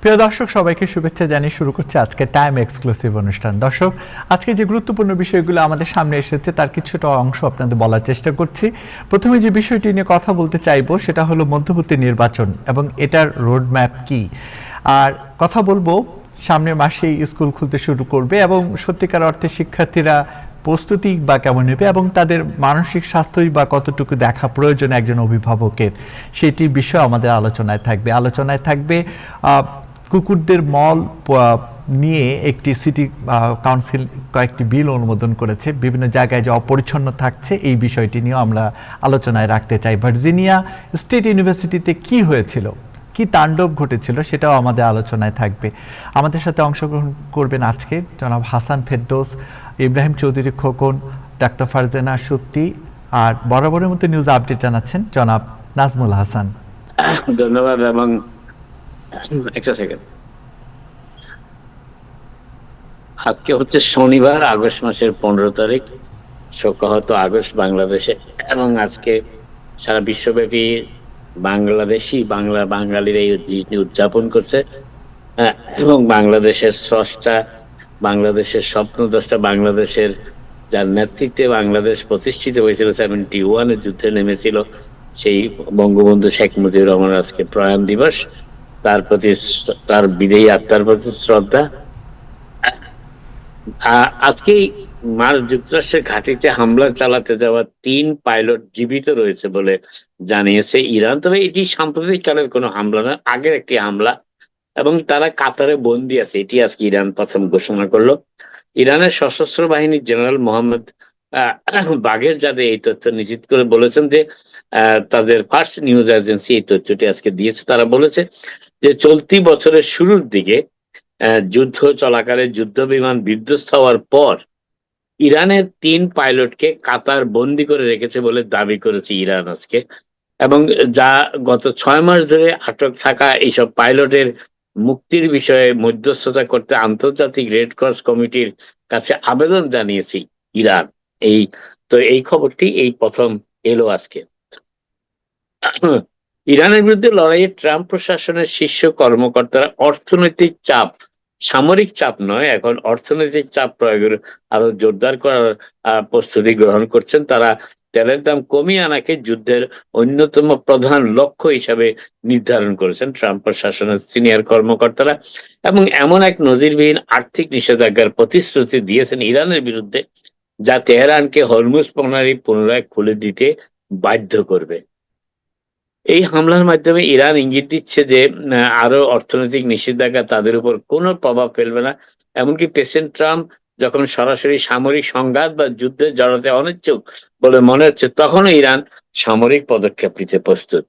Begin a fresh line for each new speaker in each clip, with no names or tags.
প্রিয় দর্শক, সবাইকে শুভেচ্ছা জানিয়ে শুরু করছে আজকে টাইম এক্সক্লুসিভ অনুষ্ঠান। দর্শক, আজকে যে গুরুত্বপূর্ণ বিষয়গুলো আমাদের সামনে এসেছে তার কিছুটা অংশ আপনাদের বলার চেষ্টা করছি। প্রথমে যে বিষয়টি নিয়ে কথা বলতে চাইবো সেটা হলো মধ্যবর্তী নির্বাচন এবং এটার রোডম্যাপ কি। আর কথা বলবো সামনের মাসেই স্কুল খুলতে শুরু করবে এবং সত্যিকার অর্থে শিক্ষার্থীরা প্রস্তুতি বা কেমন নেবে এবং তাদের মানসিক স্বাস্থ্যই বা কতটুকু দেখা প্রয়োজন একজন অভিভাবকের, সেটি বিষয় আমাদের আলোচনায় থাকবে কুকুরদের মল নিয়ে একটি সিটি কাউন্সিল কয়েকটি বিল অনুমোদন করেছে, বিভিন্ন জায়গায় যে অপরিচ্ছন্ন থাকছে এই বিষয়টি নিয়েও আমরা আলোচনায় রাখতে চাই। ভার্জিনিয়া স্টেট ইউনিভার্সিটিতে কি হয়েছিল, কি তাণ্ডব ঘটেছিল, সেটাও আমাদের আলোচনায় থাকবে। আমাদের সাথে অংশগ্রহণ করবেন আজকে জনাব হাসান ফেরদৌস, ইব্রাহিম চৌধুরী খোকন, ডাক্তার ফারজানা শক্তি, আর বরাবরের মতো নিউজ আপডেট জানাচ্ছেন জনাব নাজমুল হাসান।
ধন্যবাদ। এবং একটা সেকেন্ড, আজকে হচ্ছে শনিবার, আগস্ট মাসের 15 তারিখ, শোকাহত আগস্ট বাংলাদেশে। এবং আজকে সারা বিশ্বব্যাপী বাঙালিরা এই দিনটি উদযাপন করছে। এবং বাংলাদেশের স্রষ্টা, বাংলাদেশের স্বপ্নদ্রষ্টা, বাংলাদেশের যার নেতৃত্বে বাংলাদেশ প্রতিষ্ঠিত হয়েছিল 71-এর যুদ্ধে নেমেছিল, সেই বঙ্গবন্ধু শেখ মুজিবুর রহমান আজকে প্রয়াণ দিবস। তার প্রতি, তার বিদেহী আত্মার প্রতি শ্রদ্ধা। আজকেই যুক্তরাষ্ট্রের ঘাঁটিতে হামলা চালাতে যাওয়া 3 পাইলট জীবিত রয়েছে বলে জানিয়েছে ইরান। তবে এটি সাম্প্রতিক কালের কোনো হামলা না, আগের একটি হামলা, এবং তারা কাতারে বন্দী আছে, এটি আজকে ইরান প্রথম ঘোষণা করলো। ইরানের সশস্ত্র বাহিনীর জেনারেল মোহাম্মদ বাগের জাদে এই তথ্য নিশ্চিত করে বলেছেন যে তাদের ফার্স্ট নিউজ এজেন্সি এই তথ্যটি আজকে দিয়েছে। তারা বলেছে যে চলতি বছরের শুরুর দিকে যুদ্ধ চলাকালে যুদ্ধ বিমান বিধ্বস্ত হওয়ার পর ইরানের 3 পাইলটকে কাতার বন্দী করে রেখেছে বলে দাবি করেছে ইরান আজকে। এবং যা গত 6 মাস ধরে আটক থাকা এইসব পাইলটের মুক্তির বিষয়ে মধ্যস্থতা করতে আন্তর্জাতিক রেড ক্রস কমিটির কাছে আবেদন জানিয়েছে ইরান। এই খবরটি এই প্রথম এলো আজকে। ইরানের বিরুদ্ধে লড়াইয়ে ট্রাম্প প্রশাসনের শীর্ষ কর্মকর্তারা অর্থনৈতিক চাপ, সামরিক চাপ নয়, এখন অর্থনৈতিক চাপ প্রয়োগের আরো জোরদার করার প্রস্তুতি গ্রহণ করছেন। তারা তেলের দাম কমিয়ে আনাকে যুদ্ধের অন্যতম প্রধান লক্ষ্য হিসাবে নির্ধারণ করেছেন ট্রাম্প প্রশাসনের সিনিয়র কর্মকর্তারা, এবং এমন এক নজিরবিহীন আর্থিক নিষেধাজ্ঞার প্রতিশ্রুতি দিয়েছেন ইরানের বিরুদ্ধে, যা তেহরানকে হরমুজ প্রণালী পুনরায় খুলে দিতে বাধ্য করবে। এই হামলার মাধ্যমে ইরান ইঙ্গিত দিচ্ছে যে আরো অর্থনৈতিক নিষেধাজ্ঞা তাদের উপর কোনো প্রভাব ফেলবে না। এমনকি প্রেসিডেন্ট ট্রাম্প যখন সরাসরি সামরিক সংঘাত বা যুদ্ধে জড়াতে অনিচ্ছুক বলে মনে হচ্ছে, তখনও ইরান সামরিক পদক্ষেপ নিতে প্রস্তুত।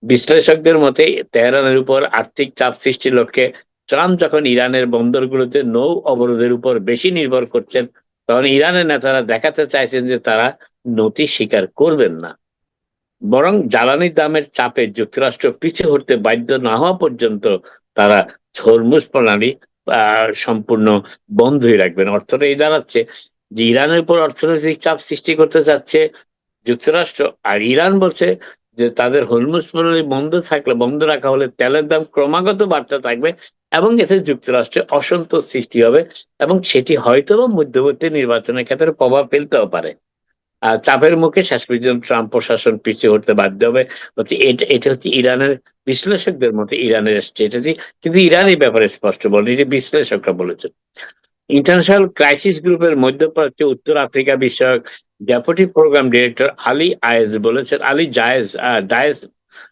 বিশ্লেষকদের মতে তেহরানের উপর আর্থিক চাপ সৃষ্টির লক্ষ্যে ট্রাম্প যখন ইরানের বন্দরগুলোতে নৌ অবরোধের উপর বেশি নির্ভর করছেন, তখন ইরানের নেতারা দেখাতে চাইছেন যে তারা নতি স্বীকার করবেন না, বরং জ্বালানির দামের চাপে যুক্তরাষ্ট্র পিছু হটতে বাধ্য না হওয়া পর্যন্ত তারা হরমুজ প্রণালী সম্পূর্ণ বন্ধই রাখবেন। অর্থটা এই দাঁড়াচ্ছে যে ইরানের উপর অর্থনৈতিক চাপ সৃষ্টি করতে চাচ্ছে যুক্তরাষ্ট্র, আর ইরান বলছে যে তাদের হরমুজ প্রণালী বন্ধ রাখা হলে তেলের দাম ক্রমাগত বাড়তে থাকবে এবং এতে যুক্তরাষ্ট্রে অসন্তোষ সৃষ্টি হবে, এবং সেটি হয়তো মধ্যবর্তী নির্বাচনের ক্ষেত্রে প্রভাব ফেলতেও পারে। চাপের মুখে শেষ পর্যন্ত ট্রাম্প প্রশাসন পিছিয়ে উঠতে বাধ্য হবে। এটা হচ্ছে ইরানের বিশ্লেষকদের মতে ইরানের স্ট্র্যাটেজি, কিন্তু ইরান এই ব্যাপারে স্পষ্ট বলেনি, এটি বিশ্লেষকরা বলেছেন। ইন্টারন্যাশনাল ক্রাইসিস গ্রুপের মধ্যপ্রাচ্য উত্তর আফ্রিকা বিষয়ক ডেপুটি প্রোগ্রাম ডিরেক্টর আলী আয়েজ বলেছেন,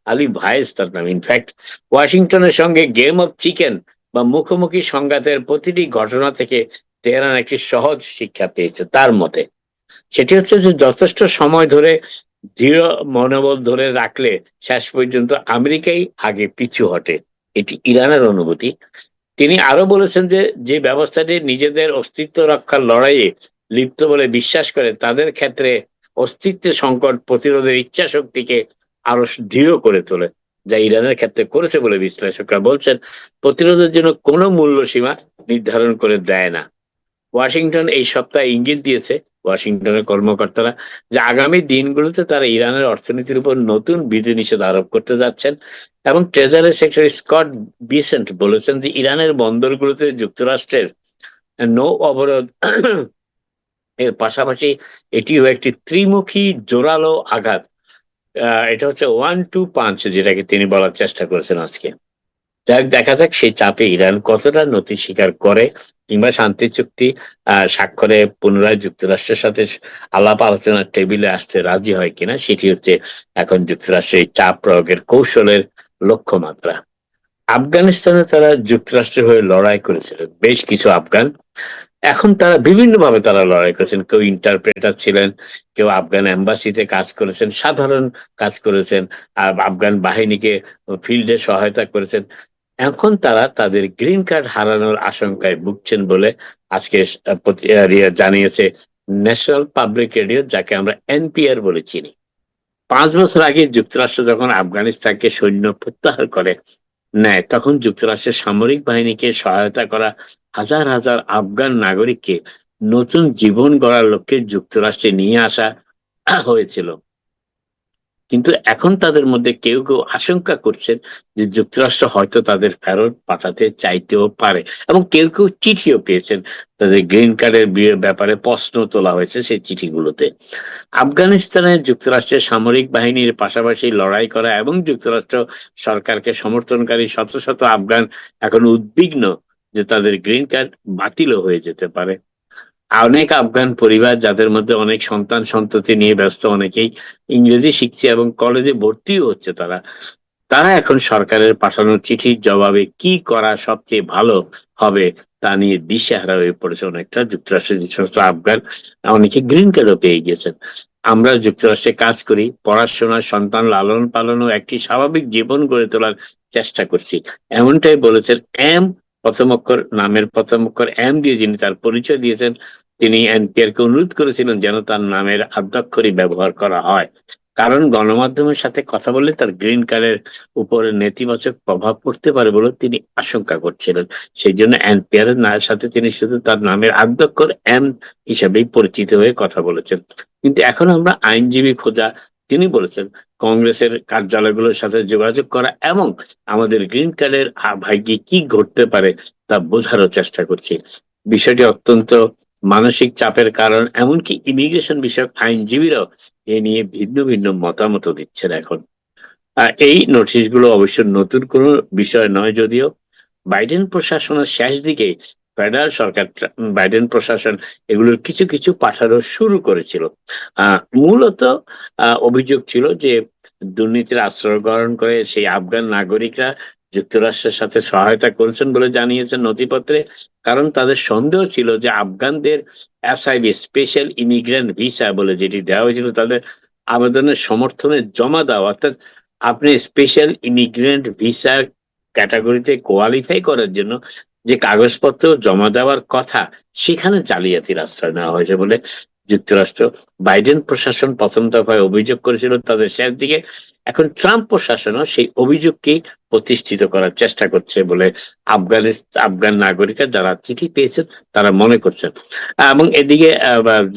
আলী ভায়েজ তার নাম, ইনফ্যাক্ট ওয়াশিংটনের সঙ্গে গেম অফ চিকেন বা মুখোমুখি সংঘাতের প্রতিটি ঘটনা থেকে তেহরান একটি সহজ শিক্ষা পেয়েছে। তার মতে সেটি হচ্ছে যে যথেষ্ট সময় ধরে দৃঢ় মনোবল ধরে রাখলে শেষ পর্যন্ত আমেরিকাই আগে পিছু হটে, এটি ইরানের অনুভূতি। তিনি আরো বলেছেন যে যে ব্যবস্থাটি নিজেদের অস্তিত্ব রক্ষার লড়াইয়ে লিপ্ত বলে বিশ্বাস করে, তাদের ক্ষেত্রে অস্তিত্বের সংকট প্রতিরোধের ইচ্ছা শক্তিকে আরো দৃঢ় করে তোলে, যা ইরানের ক্ষেত্রে করেছে বলে বিশ্লেষকরা বলছেন। প্রতিরোধের জন্য কোনো মূল্য সীমা নির্ধারণ করে দেয় না। ওয়াশিংটন এই সপ্তাহে ইঙ্গিত দিয়েছে ওয়াশিংটনের কর্মকর্তারা, যে আগামী দিনগুলোতে তারা ইরানের অর্থনীতির উপর নতুন বিধিনিষেধ আরোপ করতে যাচ্ছেন। এবং ট্রেজারি সেক্রেটারি স্কট বিসেন্ট বলেছেন যে ইরানের বন্দরগুলোতে যুক্তরাষ্ট্রের নৌ অবরোধ এর পাশাপাশি এটিও একটি ত্রিমুখী জোরালো আঘাত। এটা হচ্ছে 1-2 পাঞ্চ, যেটাকে তিনি বলার চেষ্টা করেছেন আজকে। যাক, দেখা যাক সেই চাপে ইরান কতটা নতি স্বীকার করে, কিংবা শান্তি চুক্তি স্বাক্ষরে পুনরায় যুক্তরাষ্ট্রের সাথে আলাপ আলোচনার টেবিলে আসতে রাজি হয় কিনা, সেটি হচ্ছে এখন যুক্তরাষ্ট্রের এই চাপ প্রয়োগের কৌশলের লক্ষ্যমাত্রা। আফগানিস্তানে তারা যুক্তরাষ্ট্রের হয়ে লড়াই করেছিলেন বেশ কিছু আফগান। এখন তারা বিভিন্নভাবে তারা লড়াই করেছেন, কেউ ইন্টারপ্রেটার ছিলেন, কেউ আফগান এম্বাসিতে কাজ করেছেন, সাধারণ কাজ করেছেন, আফগান বাহিনীকে ফিল্ডে সহায়তা করেছেন। এখন তারা তাদের গ্রিন কার্ড হারানোর আশঙ্কায় ভুগছেন বলে আজকে জানিয়েছে ন্যাশনাল পাবলিক রেডিও, যাকে আমরা এনপিআর বলে চিনি। 5 বছর আগে যুক্তরাষ্ট্র যখন আফগানিস্তানকে সৈন্য প্রত্যাহার করে নেয়, তখন যুক্তরাষ্ট্রের সামরিক বাহিনীকে সহায়তা করা হাজার হাজার আফগান নাগরিককে নতুন জীবন গড়ার লক্ষ্যে যুক্তরাষ্ট্রে নিয়ে আসা হয়েছিল। কিন্তু এখন তাদের মধ্যে কেউ কেউ আশঙ্কা করছেন যে যুক্তরাষ্ট্র হয়তো তাদের ফেরত পাঠাতে চাইতেও পারে, এবং কেউ কেউ চিঠিও পেয়েছেন। তাদের গ্রিন কার্ডের ব্যাপারে প্রশ্ন তোলা হয়েছে সেই চিঠিগুলোতে। আফগানিস্তানে যুক্তরাষ্ট্রের সামরিক বাহিনীর পাশাপাশি লড়াই করা এবং যুক্তরাষ্ট্র সরকারকে সমর্থনকারী শত শত আফগান এখন উদ্বিগ্ন যে তাদের গ্রিন কার্ড বাতিলও হয়ে যেতে পারে। অনেক আফগান পরিবার, যাদের মধ্যে অনেক সন্তান সন্ততি নিয়ে ব্যস্ত, অনেকেই ইংরেজি শিখছে এবং কলেজে ভর্তিও হচ্ছে, তারা তারা এখন সরকারের পাঠানো চিঠির জবাবে কি করা সবচেয়ে ভালো হবে তা নিয়ে দিশেহারা হয়ে পড়েছে অনেকটা। যুক্তরাষ্ট্রের যে সমস্ত আফগান, অনেকে গ্রিন কার্ডও পেয়ে গেছেন। আমরা যুক্তরাষ্ট্রে কাজ করি, পড়াশোনা, সন্তান লালন পালন ও একটি স্বাভাবিক জীবন গড়ে তোলার চেষ্টা করছি, এমনটাই বলেছেন এম, প্রথম অক্ষর, নামের প্রথম অক্ষর এম দিয়ে যিনি তার পরিচয় দিয়েছেন। তিনি এনপিআর কে অনুরোধ করেছিলেন যেন তার নামের আদ্যাক্ষরই ব্যবহার করা হয়, কারণ গণমাধ্যমের সাথে কথা বললে তার গ্রিন কার্ডের উপরে নেতিবাচক প্রভাব পড়তে পারে বলে তিনি আশঙ্কা করছিলেন। সেই জন্য এনপিআর এর সাথে তিনি শুধু তার নামের আদ্যক্ষর এম হিসেবেই পরিচিত হয়ে কথা বলেছেন। কিন্তু এখন আমরা আইনজীবী খোঁজা, তিনি বলেছেন কংগ্রেসের কার্যালয়গুলোর সাথে যোগাযোগ করা এবং আমাদের গ্রিন কার্ডের ভাগ্যে কি ঘটতে পারে তা বোঝারও চেষ্টা করছি। বিষয়টি অত্যন্ত মানসিক চাপের কারণ, এমনকি ইমিগ্রেশন বিষয়ক আইনজীবীরাও এ নিয়ে ভিন্ন ভিন্ন মতামত দিচ্ছেন এখন। এই নোটিশগুলো অবশ্য নতুন কোনো বিষয় নয়, যদিও বাইডেন প্রশাসনের শেষ দিকে ফেডারেল সরকার, বাইডেন প্রশাসন এগুলোর কিছু কিছু পাঠানো শুরু করেছিল। মূলত অভিযোগ ছিল যে দুর্নীতির আশ্রয় গ্রহণ করে সেই আফগান নাগরিকরা যুক্তরাষ্ট্রের সাথে সহায়তা করেছেন বলে জানিয়েছেন নথিপত্রে। কারণ তাদের সন্দেহ ছিল যে আফগানদের এসআইভি, স্পেশাল ইমিগ্রেন্ট ভিসা বলে যেটি দেওয়া হয়েছিল, তাদের আবেদনের সমর্থনে জমা দেওয়া, অর্থাৎ আপনি স্পেশাল ইমিগ্রেন্ট ভিসা ক্যাটাগরিতে কোয়ালিফাই করার জন্য যে কাগজপত্র জমা দেওয়ার কথা, সেখানে জালিয়াতির আশ্রয় নেওয়া হয়েছে বলে যুক্তরাষ্ট্র বাইডেন প্রশাসন প্রথম দফায় অভিযোগ করেছিল তাদের শেষ দিকে। এখন ট্রাম্প প্রশাসনও সেই অভিযোগকেই প্রতিষ্ঠিত করার চেষ্টা করছে বলে আফগান নাগরিকরা যারা চিঠি পেয়েছেন তারা মনে করছেন। এবং এদিকে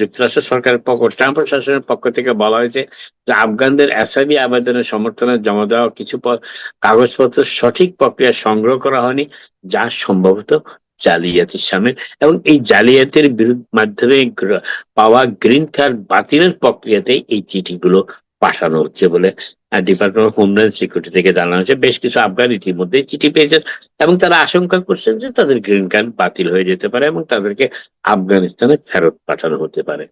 যুক্তরাষ্ট্র সরকারের পক্ষ, ট্রাম্প প্রশাসনের পক্ষ থেকে বলা হয়েছে যে আফগানদের এসআইভি আবেদনের সমর্থনে জমা দেওয়া কিছু কাগজপত্র সঠিক প্রক্রিয়ায় সংগ্রহ করা হয়নি, যা সম্ভবত জালিয়াতির সামনে, এবং এই জালিয়াতির মাধ্যমে পাওয়া গ্রিন কার্ড বাতিলের প্রক্রিয়াতে এই চিঠিগুলো পাঠানো হচ্ছে বলে ডিপার্টমেন্ট অফ হোমল্যান্ড সিকিউরিটি থেকে জানানো হয়েছে। বেশ কিছু আফগান ইতিমধ্যে চিঠি পেয়েছেন এবং তারা আশঙ্কা করছেন যে তাদের গ্রিন কার্ড বাতিল হয়ে যেতে পারে এবং তাদেরকে আফগানিস্তানে ফেরত পাঠানো হতে পারে।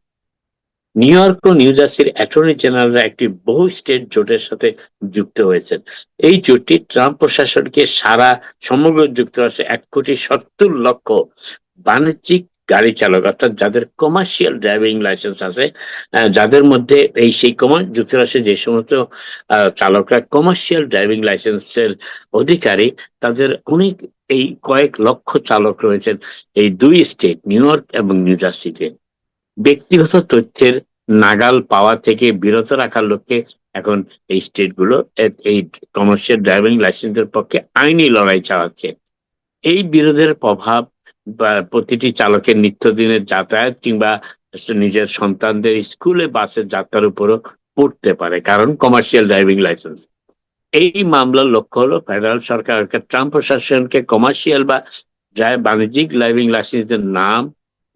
নিউ ইয়র্ক ও নিউ জার্সির অ্যাটর্নি জেনারেলরা একটি বহু স্টেট জোটের সাথে যুক্ত হয়েছেন। এই জোটটি ট্রাম্প প্রশাসনকে সারা সমগ্র যুক্তরাষ্ট্রে 1,70,00,000 বাণিজ্যিক গাড়ি চালক, অর্থাৎ যাদের কমার্শিয়াল ড্রাইভিং লাইসেন্স আছে, যাদের মধ্যে সেই যুক্তরাষ্ট্রে যে সমস্ত চালকরা কমার্শিয়াল ড্রাইভিং লাইসেন্সের অধিকারী, তাদের অনেক, এই কয়েক লক্ষ চালক রয়েছেন এই দুই স্টেট নিউ ইয়র্ক এবং নিউ জার্সিতে। ব্যক্তিগত তথ্যের নাগাল পাওয়া থেকে বিরত রাখার লক্ষ্যে এখন এই স্টেটগুলো এই কমার্শিয়াল ড্রাইভিং লাইসেন্সের পক্ষে আইনি লড়াই চালাচ্ছে। এই বিরোধের প্রভাব বা প্রতিটি চালকের নিত্যদিনের যাতায়াত কিংবা নিজের সন্তানদের স্কুলে বাসে যাত্রার উপরও পড়তে পারে, কারণ কমার্শিয়াল ড্রাইভিং লাইসেন্স। এই মামলার লক্ষ্য হলো ফেডারেল সরকার ট্রাম্প প্রশাসনকে কমার্শিয়াল বা বাণিজ্যিক ড্রাইভিং লাইসেন্সের নাম,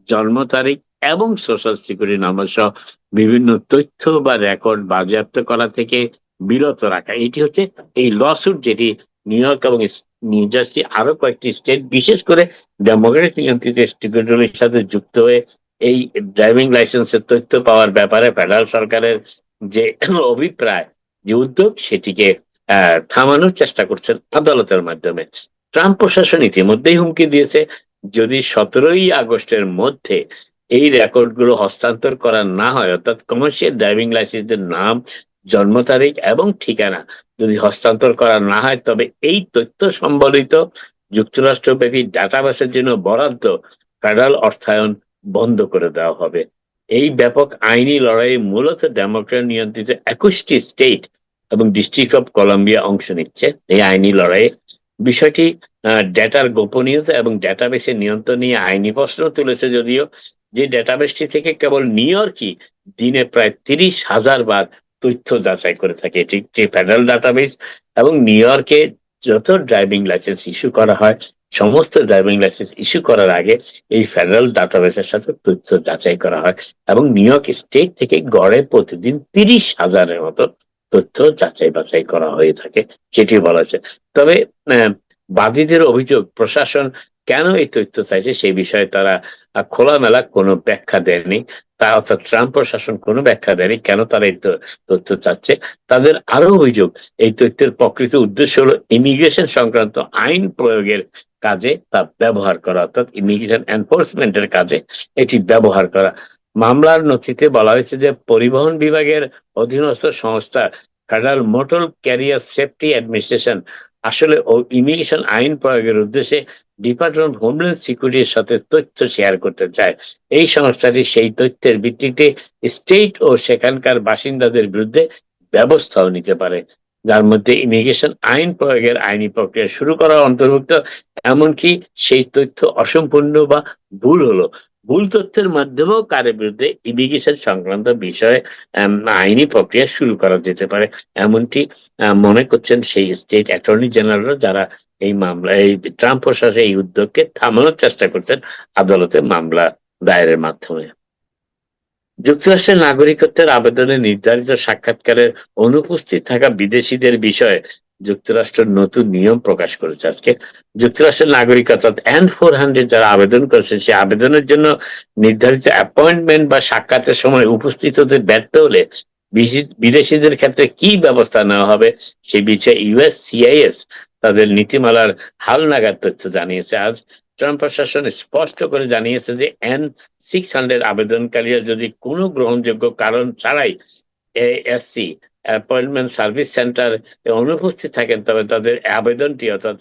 জন্ম তারিখ এবং সোশ্যাল সিকিউরিটি নাম্বার সহ বিভিন্ন তথ্য বা রেকর্ড বাজেয়াপ্ত করা থেকে বিরত রাখা। এটি হচ্ছে এই লসুট, যেটি নিউ ইয়র্ক এবং নিউ জার্সি আরো কয়েকটি স্টেট, বিশেষ করে ডেমোক্রেটিক নিয়ন্ত্রিত স্টেটগুলির সাথে যুক্ত হয়ে এই ড্রাইভিং লাইসেন্সের তথ্য পাওয়ার ব্যাপারে ফেডারেল সরকারের যে অভিপ্রায়, যে উদ্যোগ, সেটিকে থামানোর চেষ্টা করছেন আদালতের মাধ্যমে। ট্রাম্প প্রশাসন ইতিমধ্যেই হুমকি দিয়েছে, যদি 17ই আগস্টের মধ্যে এই রেকর্ডগুলো হস্তান্তর করা না হয়, অর্থাৎ কমার্শিয়াল ড্রাইভিং লাইসেন্সের নাম, জন্ম তারিখ এবং ঠিকানা যদি হস্তান্তর করা না হয়, তবে এই তথ্য সম্বলিত যুক্তরাষ্ট্রব্যাপী ডাটাবেসের জন্য বরাদ্দ ফেডারেল অর্থায়ন বন্ধ করে দেওয়া হবে। এই ব্যাপক আইনি লড়াইয়ে মূলত ডেমোক্র্যাট নিয়ন্ত্রিত 21টি স্টেট এবং ডিস্ট্রিক্ট অফ কলম্বিয়া অংশ নিচ্ছে এই আইনি লড়াইয়ে। বিষয়টি ডেটার গোপনীয়তা এবং ডেটাবেসের নিয়ন্ত্রণ নিয়ে আইনি প্রশ্ন তুলেছে, যদিও যে ডেটাবেসটি থেকে কেবল নিউ ইয়র্কই দিনে প্রায় 30,000 বার তথ্য যাচাই করে থাকে। এটি একটি ফেডারেল ডাটাবেস এবং নিউ ইয়র্কে যত ড্রাইভিং লাইসেন্স ইস্যু করা হয়, সমস্ত ড্রাইভিং লাইসেন্স ইস্যু করার আগে এই ফেডারেল ডাটাবেসের সাথে তথ্য যাচাই করা হয় এবং নিউ ইয়র্ক স্টেট থেকে গড়ে প্রতিদিন 30,000-এর মতো তথ্য যাচাই বাছাই করা হয়ে থাকে, সেটি বলা হয়েছে। তবে বাদীদের অভিযোগ, প্রশাসন কেন এই তথ্য চাইছে সেই বিষয়ে তারা খোলামেলা কোনো ব্যাখ্যা দেয়নি। তা অর্থাৎ ট্রাম্প প্রশাসন কোনো ব্যাখ্যা দেয়নি কেন তারা এই তথ্য চাচ্ছে। তাদের আরো অভিযোগ, এই তথ্যের প্রকৃত উদ্দেশ্য হলো ইমিগ্রেশন সংক্রান্ত আইন প্রয়োগের কাজে তা ব্যবহার করা, অর্থাৎ ইমিগ্রেশন এনফোর্সমেন্টের কাজে এটি ব্যবহার করা। মামলার নথিতে বলা হয়েছে যে পরিবহন বিভাগের অধীনস্থ সংস্থা federal motor career safety administration আসলে ইমিগ্রেশন আইন প্রয়োগের উদ্দেশ্যে ডিপার্টমেন্ট অফ হোমল্যান্ড সিকিউরিটির সাথে তথ্য শেয়ার করতে চায়। এই সংস্থাটি সেই তথ্যের ভিত্তিতে স্টেট ও সেখানকার বাসিন্দাদের বিরুদ্ধে ব্যবস্থাও নিতে পারে, যার মধ্যে ইমিগ্রেশন আইন প্রয়োগের আইনি প্রক্রিয়া শুরু করা অন্তর্ভুক্ত। এমনকি সেই তথ্য অসম্পূর্ণ বা ভুল হলো, ভুল তথ্যের মাধ্যমেও কারো বিরুদ্ধে ইমিগ্রেশন সংক্রান্ত বিষয়ে আইনি প্রক্রিয়া শুরু করা যেতে পারে, এমনটি মনে করছেন সেই স্টেট অ্যাটর্নি জেনারেল, যারা এই মামলা, এই ট্রাম্প প্রশাসন এই উদ্যোগকে থামানোর চেষ্টা করছেন আদালতে মামলা দায়েরের মাধ্যমে। যুক্তরাষ্ট্রের নাগরিকত্বের আবেদনে নির্ধারিত সাক্ষাৎকারের অনুপস্থিত থাকা বিদেশিদের বিষয়ে যুক্তরাষ্ট্র নতুন নিয়ম প্রকাশ করেছে আজকে। যুক্তরাষ্ট্রের নাগরিকত্ব N-400 যারা আবেদন করেছেন, সেই আবেদনের জন্য নির্ধারিত অ্যাপয়েন্টমেন্ট বা সাক্ষাতের সময় উপস্থিত হতে ব্যর্থ হলে বিদেশিদের ক্ষেত্রে কি ব্যবস্থা নেওয়া হবে সেই বিষয়ে USCIS তাদের নীতিমালার হালনাগাদ তথ্য জানিয়েছে। আজ ট্রাম্প প্রশাসন স্পষ্ট করে জানিয়েছে যে N-600 আবেদনকারীরা যদি কোনো গ্রহণযোগ্য কারণ ছাড়াই ASC অ্যাপয়েন্টমেন্ট সার্ভিস সেন্টার অনুপস্থিত থাকেন, তবে তাদের আবেদনটি, অর্থাৎ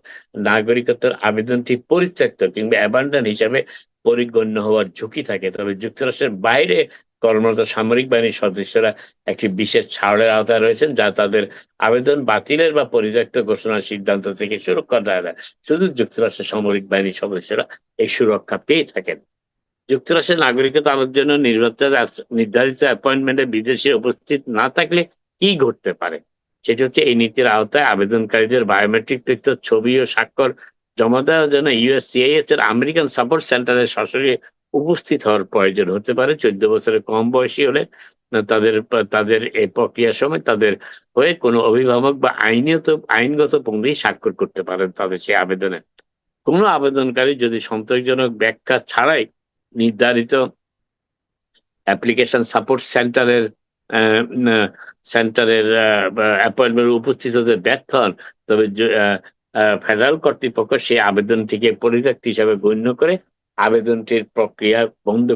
নাগরিকত্বের আবেদনটি পরিত্যক্ত কিংবা অ্যাবান্ডন হিসেবে পরিগণ্য হওয়ার ঝুঁকি থাকে। তবে যুক্তরাষ্ট্রের বাইরে কর্মরত সামরিক বাহিনীর সদস্যরা একটি বিশেষ ছাড়ের আওতায় রয়েছেন, যা তাদের আবেদন বাতিলের বা পরিত্যক্ত ঘোষণার সিদ্ধান্ত থেকে সুরক্ষা দেয় না। শুধু যুক্তরাষ্ট্রের সামরিক বাহিনীর সদস্যরা এই সুরক্ষা পেয়ে থাকেন। যুক্তরাষ্ট্রের নাগরিকত্ব আনার জন্য নির্ধারিত অ্যাপয়েন্টমেন্টে বিদেশে উপস্থিত না থাকলে কি ঘটতে পারে, সেটি হচ্ছে এই নীতির আওতায় আবেদনকারীদের বায়োমেট্রিক তথ্য, ছবি ও স্বাক্ষর জমা দেওয়ার জন্য USCIS এর আমেরিকান সাপোর্ট সেন্টারে সরাসরি উপস্থিত হওয়ার প্রয়োজন হতে পারে। 14 বছরের কম বয়সী হলে তাদের তাদের এই প্রক্রিয়ার সময় তাদের হয়ে কোনো অভিভাবক বা আইনগত পঙ্গি স্বাক্ষর করতে পারেন তাদের সেই আবেদনে। কোনো আবেদনকারী যদি সন্তোষজনক ব্যাখ্যা ছাড়াই নির্ধারিত অ্যাপ্লিকেশন সাপোর্ট সেন্টারের অ্যাপয়েন্টমেন্ট উপস্থিত হতে ব্যর্থ হন, তবে ফেডারেল কর্তৃপক্ষ সেই আবেদনটিকে পরিত্যক্ত হিসাবে গণ্য করে আবেদনটির প্রক্রিয়া বন্ধ,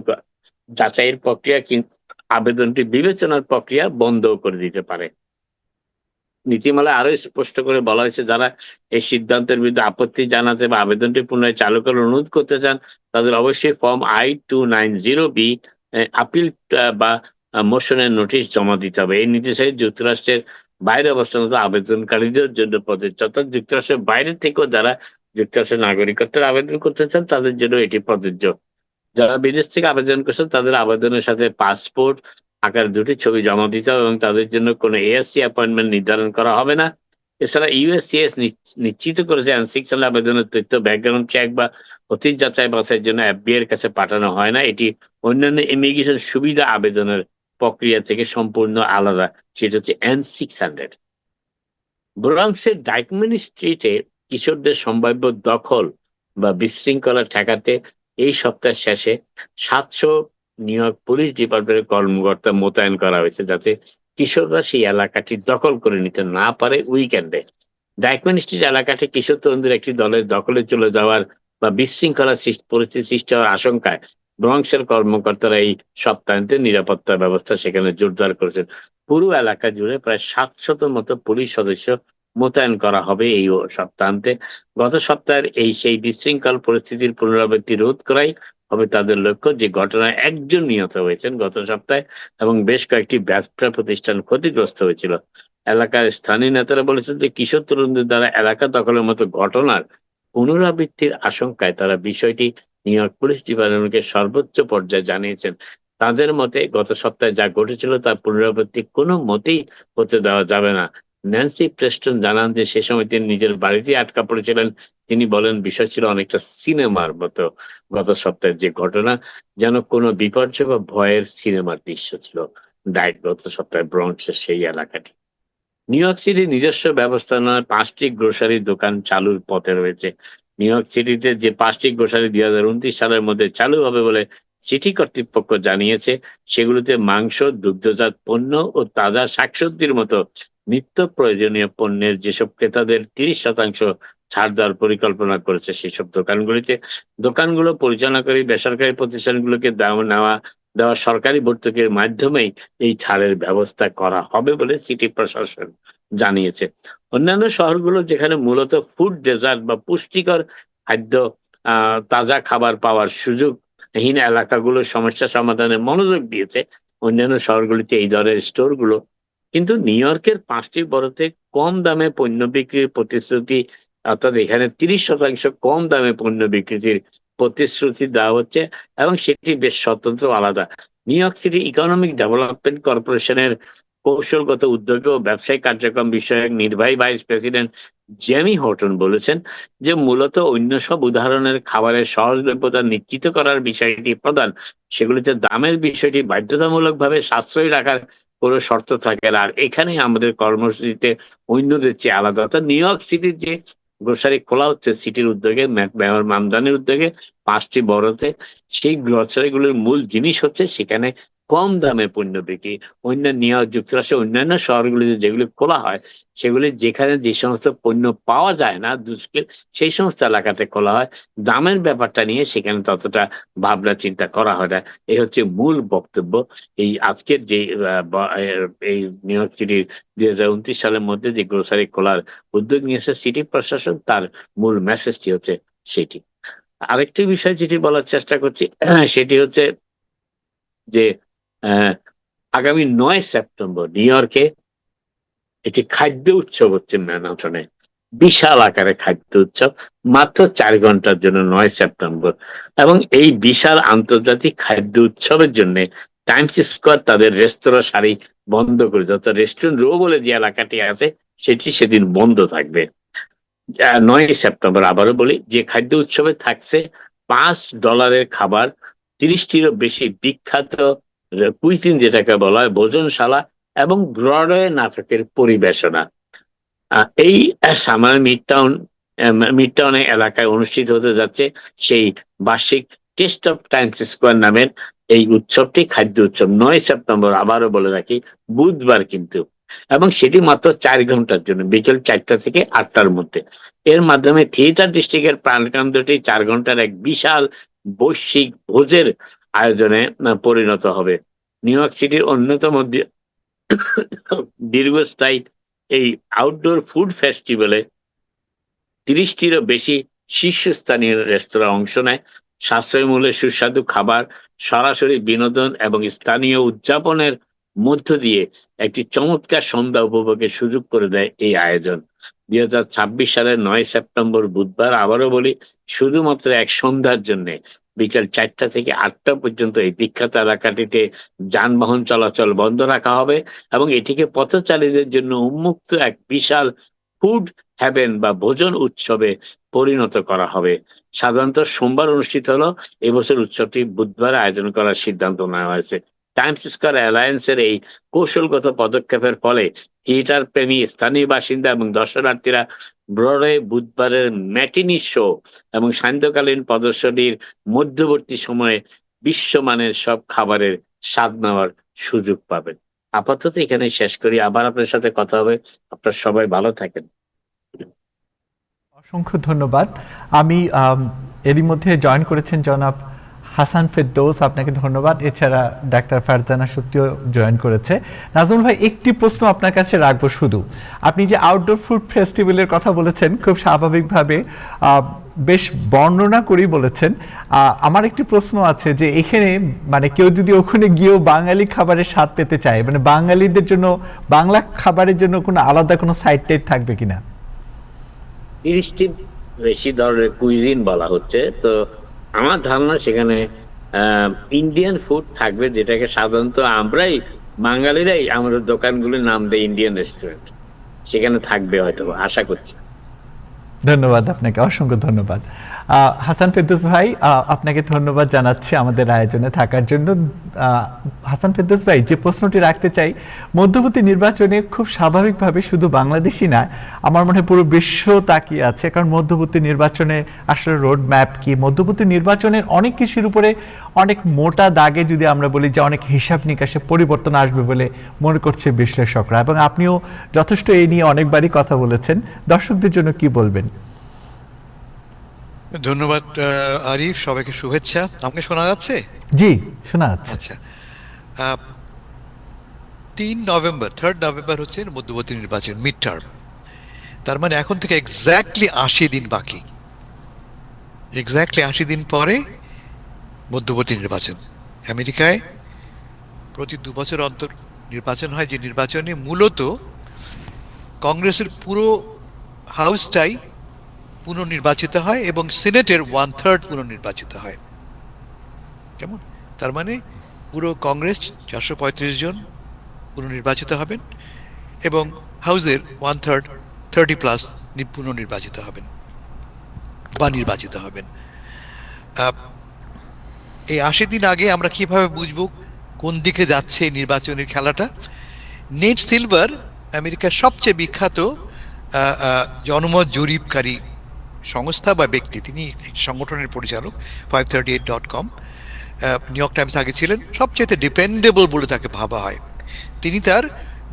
যাচাইয়ের প্রক্রিয়া কিন্তু আবেদনটি বিবেচনার প্রক্রিয়া বন্ধ করে দিতে পারে। নীতিমালায় আরো স্পষ্ট করে বলা হয়েছে, যারা এই সিদ্ধান্তের বিরুদ্ধে আপত্তি জানাতে বা আবেদনটি পুনরায় চালু করার অনুরোধ করতে চান, তাদের অবশ্যই ফর্ম I-290B আপিল বা মোশনের নোটিশ জমা দিতে হবে। এই নির্দেশে যুক্তরাষ্ট্রের বাইরে অবস্থানরত আবেদনকারীদের জন্য প্রযোজ্য, অর্থাৎ যুক্তরাষ্ট্রের বাইরে থেকেও যারা যুক্তরাষ্ট্রের নাগরিকত্বের আবেদন করতে চান তাদের জন্য এটি প্রযোজ্য। যারা বিদেশ থেকে আবেদন করছেন তাদের আবেদনের সাথে পাসপোর্ট আকার 2টি ছবি জমা দিতে হবে এবং তাদের জন্য কোনো এএসসি অ্যাপয়েন্টমেন্ট নির্ধারণ করা হবে না। এছাড়া ইউএসসিএস নিশ্চিত করেছে এন6 সালে আবেদনের তথ্য ব্যাকগ্রাউন্ড চেক বা অতীত যাচাই বাছাইয়ের জন্য এফবিআই এর কাছে পাঠানো হয় না। এটি অন্যান্য ইমিগ্রেশন সুবিধা আবেদনের প্রক্রিয়া থেকে সম্পূর্ণ আলাদা। সেটা হচ্ছে N600। ব্রঙ্কসের ডাইকম্যান স্ট্রিটে কিশোরদের সম্ভাব্য দখল বা বিশৃঙ্খলা ঠেকাতে এই সপ্তাহের শেষে 700 নিউ ইয়র্ক পুলিশ ডিপার্টমেন্টের কর্মকর্তা মোতায়েন করা হয়েছে, যাতে কিশোররা সেই এলাকাটি দখল করে নিতে না পারে উইকেন্ডে। ডাইকম্যান স্ট্রিট এলাকাটি কিশোর তরুণদের একটি দলের দখলে চলে যাওয়ার বা বিশৃঙ্খলা পরিস্থিতি সৃষ্টি হওয়ার আশঙ্কায় ব্রঙ্কসের কর্মকর্তারা এই সপ্তাহান্তে নিরাপত্তা ব্যবস্থা সেখানে জোরদার করেছেন। পুরো এলাকা জুড়ে প্রায় 700 মতো পুলিশ সদস্য মোতায়েন করা হবে এই সপ্তাহান্তে। গত সপ্তাহের সেই বিশৃঙ্খল পরিস্থিতির পুনরাবৃত্তি রোধ করাই হবে তাদের লক্ষ্য। যে ঘটনায় একজন নিহত হয়েছেন গত সপ্তাহে এবং বেশ কয়েকটি ব্যবসা প্রতিষ্ঠান ক্ষতিগ্রস্ত হয়েছিল। এলাকার স্থানীয় নেতারা বলেছেন যে কিশোর তরুণদের দ্বারা এলাকা দখলের মতো ঘটনার পুনরাবৃত্তির আশঙ্কায় তারা বিষয়টি নিউ ইয়র্ক পুলিশ ডিপার্টমেন্টকে সর্বোচ্চ পর্যায়ে জানিয়েছেন। তাদের মতে গত সপ্তাহে যা ঘটেছিল তার পুনরাবৃত্তি কোনো মতেই হতে দেওয়া যাবে না। ন্যান্সি প্রেস্টন জানান যে সে সময় তিনি নিজের বাড়িতে আটকা পড়েছিলেন। তিনি বলেন বিষয় ছিল অনেকটা সিনেমার মতো। গত সপ্তাহের যে ঘটনা যেন কোনো বিপর্যয় বা ভয়ের সিনেমার দৃশ্য ছিল। গত সপ্তাহে ব্রঙ্কসের সেই এলাকাটি। নিউ ইয়র্ক সিটির নিজস্ব ব্যবস্থাপনায় 5টি গ্রোসারি দোকান চালুর পথে রয়েছে। নিউ ইয়র্ক সিটিতে যে 5টি গ্রোসারি 2029 সালের মধ্যে চালু হবে বলে সিটি কর্তৃপক্ষ জানিয়েছে, সেগুলোতে মাংস, দুগ্ধজাত পণ্য ও তাজা শাকসবজির মতো নিত্য প্রয়োজনীয় পণ্যের যেসব ক্রেতাদের 30% ছাড় দেওয়ার পরিকল্পনা করেছে সেসব দোকানগুলো পরিচালনাকারী বেসরকারি প্রতিষ্ঠানগুলোকে দেওয়া সরকারি ভর্তুকির মাধ্যমেই এই ছাড়ের ব্যবস্থা করা হবে বলে সিটি প্রশাসন জানিয়েছে। অন্যান্য শহরগুলো যেখানে মূলত ফুড ডেজার্ট বা পুষ্টিকর খাদ্য, তাজা খাবার পাওয়ার সুযোগহীন এলাকাগুলোর সমস্যা সমাধানে মনোযোগ দিয়েছে, অন্যান্য শহরগুলিতে এই ধরনের স্টোরগুলো কিন্তু নিউ ইয়র্কের 5টি বড়তে কম দামে পণ্য বিক্রির প্রতিশ্রুতি, অর্থাৎ এখানে 30% কম দামে পণ্য বিক্রির প্রতিশ্রুতি দেওয়া হচ্ছে এবং সেটি বেশ স্বতন্ত্র আলাদা। New York city economic development কর্পোরেশনের কৌশলগত উদ্যোগে ও ব্যবসায়িক কার্যক্রম বিষয়ক নির্বাহী ভাইস প্রেসিডেন্ট জেমি হর্টন বলেছেন যে মূলত অন্য সব উদাহরণের খাবারের সহজলভ্যতা নিশ্চিত করার বিষয়টি প্রধান। সেগুলিতে দামের বিষয়টি বাধ্যতামূলকভাবে সাশ্রয়ী রাখার কোনো শর্ত থাকে না। আর এখানেই আমাদের কর্মসূচিতে অন্যদের চেয়ে আলাদা। অর্থাৎ নিউ ইয়র্ক সিটির যে গ্রোসারি খোলা হচ্ছে সিটির উদ্যোগে, মেয়র মামদানির উদ্যোগে 5টি বড়তে, সেই গ্রোসারি গুলোর মূল জিনিস হচ্ছে সেখানে কম দামে পণ্য বিক্রি। নিউ ইয়র্ক যুক্তরাষ্ট্রের অন্যান্য শহরগুলিতে যেগুলি খোলা হয় সেগুলি যেখানে যে সমস্ত পণ্য পাওয়া যায় না সেই সমস্ত এলাকাতে খোলা হয়। দামের ব্যাপারটা নিয়ে সেখানে ততটা ভাবনা চিন্তা করা হয় না। এই হচ্ছে মূল বক্তব্য। এই আজকের যে এই নিউ ইয়র্ক সিটির 2029 সালের মধ্যে যে গ্রোসারি খোলার উদ্যোগ নিয়েছে সিটি প্রশাসন, তার মূল মেসেজটি হচ্ছে সেটি। আরেকটি বিষয় যেটি বলার চেষ্টা করছি সেটি হচ্ছে যে আহ, আগামী 9 সেপ্টেম্বর নিউ ইয়র্কে একটি খাদ্য উৎসব হচ্ছে ম্যানহাটনে। বিশাল আকারে খাদ্য উৎসব, মাত্র 4 ঘন্টার জন্য 9 সেপ্টেম্বর। এবং এই বিশাল আন্তর্জাতিক খাদ্য উৎসবের জন্য টাইমস স্কোয়ার তাদের রেস্তোরাঁ সারি বন্ধ করেছে, অর্থাৎ রেস্টুরেন্ট রো বলে যে এলাকাটি আছে সেটি সেদিন বন্ধ থাকবে। 9 সেপ্টেম্বর আবারও বলি, যে খাদ্য উৎসবে থাকছে $5 খাবার, 30টিরও বেশি বিখ্যাত কুইজিন যেটাকে বলা হয় ভোজনশালা এবং ব্রডওয়ে নাটকের পরিবেশনা। এই সামার মিডটাউন এলাকায় অনুষ্ঠিত হতে যাচ্ছে সেই বার্ষিক টেস্ট অফ টাইমস স্কোয়ার নামের এই উৎসবটি, খাদ্য উৎসব 9 সেপ্টেম্বর আবারও বলে রাখি, বুধবার কিন্তু। এবং সেটি মাত্র 4 ঘন্টার জন্য, বিকেল 4টা থেকে 8টার মধ্যে। এর মাধ্যমে থিয়েটার ডিস্ট্রিক্টের প্রাণকেন্দ্রটি 4 ঘন্টার এক বিশাল বৈশ্বিক ভোজের আয়োজনে পরিণত হবে। নিউ ইয়র্ক সিটির অন্যতম দীর্ঘস্থায়ী এই আউটডোর ফুড ফেস্টিভ্যালে 30টিরও বেশি শীর্ষস্থানীয় রেস্তোরাঁ অংশ নেয়। সাশ্রয়ী মূল্যে সুস্বাদু খাবার, সরাসরি বিনোদন এবং স্থানীয় উদযাপনের মধ্য দিয়ে একটি চমৎকার সন্ধ্যা উপভোগের সুযোগ করে দেয় এই আয়োজন। 2026 সালের 9 সেপ্টেম্বর বুধবার, আবারও বলি, শুধুমাত্র এক সন্ধ্যার জন্য বিকেল 4টা থেকে 8টা পর্যন্ত এই বিখ্যাত এলাকাটিতে যানবাহন চলাচল বন্ধ রাখা হবে এবং এটিকে পথচারীদের জন্য উন্মুক্ত এক বিশাল ফুড হ্যাভেন বা ভোজন উৎসবে পরিণত করা হবে। সাধারণত সোমবার অনুষ্ঠিত হলো, এবছর উৎসবটি বুধবার আয়োজন করার সিদ্ধান্ত নেওয়া হয়েছে। টাইমস স্কয়ার অ্যালায়েন্সের এই কৌশলগত পদক্ষেপের ফলে থিয়েটার প্রেমী স্থানীয় বাসিন্দা এবং দর্শনার্থীরা ব্রডওয়ে বুধবারের ম্যাটিনি শো এবং সান্ধ্যকালীন প্রদর্শনীর মধ্যবর্তী সময়ে বিশ্বমানের সব খাবারের স্বাদ নেওয়ার সুযোগ পাবেন। আপাতত এখানে শেষ করি, আবার আপনার সাথে কথা হবে। আপনারা সবাই ভালো থাকেন।
অসংখ্য ধন্যবাদ। আমি এরই মধ্যে জয়েন করেছেন জনাব হাসান ফেরদৌস, আপনাকে ধন্যবাদ। এছাড়া ডাক্তার ফারজানা সত্যিও জয়েন করেছে। নাজমুল ভাই, একটি প্রশ্ন আপনার কাছে রাখবো শুধু। আপনি যে আউটডোর ফুড ফেস্টিভ্যালের কথা বলেছেন, খুব স্বাভাবিকভাবে বেশ বর্ণনা করেই বলেছেন। আমার একটি প্রশ্ন আছে যে এখানে মানে কেউ যদি ওখানে গিয়েও বাঙালি খাবারের স্বাদ পেতে চায়, মানে বাঙালিদের জন্য বাংলা খাবারের জন্য কোনো আলাদা কোনো সাইড টাইড থাকবে কিনা?
30টি বেশি ধরনের কুইজিন বলা হচ্ছে, তো আমার ধারণা সেখানে ইন্ডিয়ান ফুড থাকবে, যেটাকে সাধারণত আমরাই বাঙালিরাই আমাদের দোকানগুলির নাম দেয় ইন্ডিয়ান রেস্টুরেন্ট। সেখানে থাকবে হয়তো, আশা করছি।
ধন্যবাদ আপনাকে, অসংখ্য ধন্যবাদ। হাসান ফেরদৌস ভাই, আপনাকে ধন্যবাদ জানাচ্ছি আমাদের আয়োজনে থাকার জন্য। হাসান ফেরদৌস ভাই, যে প্রশ্নটি রাখতে চাই, মধ্যবর্তী নির্বাচনে খুব স্বাভাবিকভাবে শুধু বাংলাদেশই না, আমার মনে হয় পুরো বিশ্ব তাকিয়ে আছে, কারণ মধ্যবর্তী নির্বাচনে আসলে রোড ম্যাপ কি, মধ্যবর্তী নির্বাচনের অনেক কিছুর উপরে অনেক মোটা দাগে যদি আমরা বলি যে অনেক হিসাব নিকাশে পরিবর্তন আসবে বলে মনে করছে বিশ্লেষকরা, এবং আপনিও যথেষ্ট এই নিয়ে অনেকবারই কথা বলেছেন। দর্শকদের জন্য কি বলবেন?
ধন্যবাদ আরিফ, সবাইকে শুভেচ্ছা। আমাকে শোনা যাচ্ছে?
জি, শোনা যাচ্ছে।
আচ্ছা, 3 নভেম্বর হচ্ছে মধ্যবর্তী নির্বাচন, মিড টার্ম। তার মানে এখন থেকে এক্স্যাক্টলি 80 দিন বাকি। এক্স্যাক্টলি 80 দিন পরে মধ্যবর্তী নির্বাচন। আমেরিকায় প্রতি 2 বছর অন্তর নির্বাচন হয়, যে নির্বাচনে মূলত কংগ্রেসের পুরো হাউসটাই পুনর্নির্বাচিত হয় এবং সিনেটের 1/3 পুনর্নির্বাচিত হয়। কেমন? তার মানে পুরো কংগ্রেস 435 জন পুনর্নির্বাচিত হবেন এবং হাউসের 1/3 30+ পুনর্নির্বাচিত হবেন বা নির্বাচিত হবেন। এই 80 দিন আগে আমরা কিভাবে বুঝবো কোন দিকে যাচ্ছে এই নির্বাচনের খেলাটা? নেট সিলভার, আমেরিকার সবচেয়ে বিখ্যাত জনমত জরিপকারী সংস্থা বা ব্যক্তি, তিনি সংগঠনের পরিচালক, 538.com, নিউ ইয়র্ক টাইমস আগে ছিলেন, সবচেয়ে ডিপেন্ডেবল বলে তাকে ভাবা হয়। তিনি তার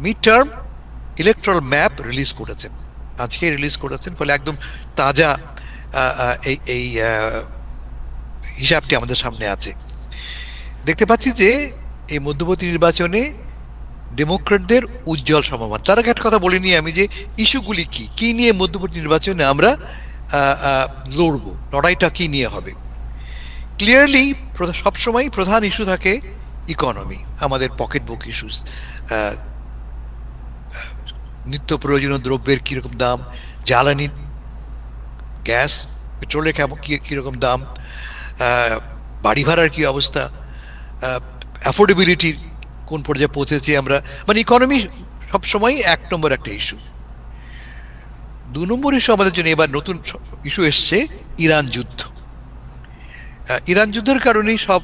mid term electoral map release করেছেন, আজকে রিলিজ করেছেন, ফলে একদম তাজা এই হিসাবটি আমাদের সামনে আছে। দেখতে পাচ্ছি যে এই মধ্যবর্তী নির্বাচনে ডেমোক্রেটদের উজ্জ্বল সম্ভাবনা। তার আগে একটা কথা বলিনি আমি, যে ইস্যুগুলি কি নিয়ে মধ্যবর্তী নির্বাচনে আমরা লড়বো, লড়াইটা কি নিয়ে হবে। ক্লিয়ারলি সবসময় প্রধান ইস্যু থাকে ইকোনমি, আমাদের পকেট বুক ইস্যুস, নিত্য প্রয়োজনীয় দ্রব্যের কীরকম দাম, জ্বালানি গ্যাস পেট্রোলের কীরকম দাম, বাড়ি ভাড়ার কী অবস্থা, অ্যাফোর্ডেবিলিটির কোন পর্যায়ে পৌঁছেছি আমরা, মানে ইকোনমি সবসময় 1 নম্বর একটা ইস্যু। 2 নম্বর ইস্যু আমাদের জন্য এবার নতুন ইস্যু এসছে, ইরান যুদ্ধ। ইরান যুদ্ধের কারণেই সব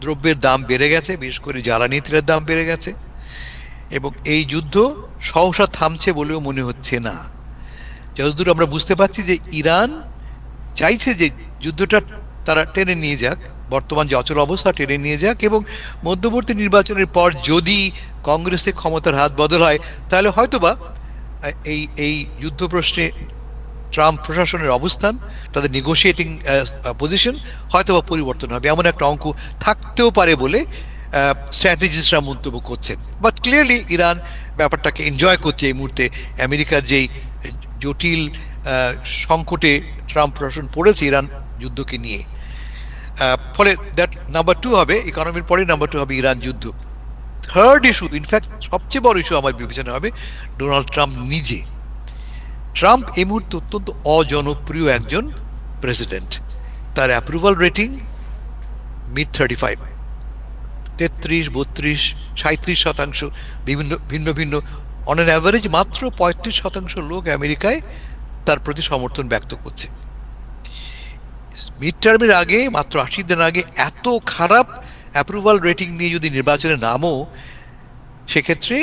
দ্রব্যের দাম বেড়ে গেছে, বিশেষ করে জ্বালানি তেলের দাম বেড়ে গেছে, এবং এই যুদ্ধ সহসা থামছে বলেও মনে হচ্ছে না। যতদূর আমরা বুঝতে পারছি যে ইরান চাইছে যে যুদ্ধটা তারা টেনে নিয়ে যাক, বর্তমান যে অচল অবস্থা টেনে নিয়ে যাক, এবং মধ্যবর্তী নির্বাচনের পর যদি কংগ্রেসের ক্ষমতার হাত বদল হয়, তাহলে হয়তোবা এই যুদ্ধ প্রশ্নে ট্রাম্প প্রশাসনের অবস্থান, তাদের নেগোশিয়েটিং পজিশন হয়তোবা পরিবর্তন হবে, এমন একটা অঙ্ক থাকতেও পারে বলে স্ট্র্যাটেজিস্টরা মন্তব্য করছেন। বাট ক্লিয়ারলি ইরান ব্যাপারটাকে এনজয় করছে এই মুহূর্তে। আমেরিকার যেই জটিল সংকটে ট্রাম্প প্রশাসন পড়েছে ইরান যুদ্ধকে নিয়ে, ফলে দ্যাট নাম্বার 2 হবে, ইকোনমির পরে নাম্বার 2 হবে ইরান যুদ্ধ। থার্ড ইস্যু, ইনফ্যাক্ট সবচেয়ে বড় ইস্যু আমার বিবেচনা হবে ডোনাল্ড ট্রাম্প নিজে। ট্রাম্প এই মুহূর্তে অত্যন্ত অজনপ্রিয় একজন প্রেসিডেন্ট। তার অ্যাপ্রুভাল রেটিং মিড 35, 33, 32, 37%, বিভিন্ন ভিন্ন ভিন্ন, অন অ্যান অ্যাভারেজ মাত্র 35% লোক আমেরিকায় তার প্রতি সমর্থন ব্যক্ত করছে। মিড টার্মের আগে, মাত্র 80 দিন আগে এত খারাপ অ্যাপ্রুভাল রেটিং নিয়ে যদি নির্বাচনে নামো, সেক্ষেত্রে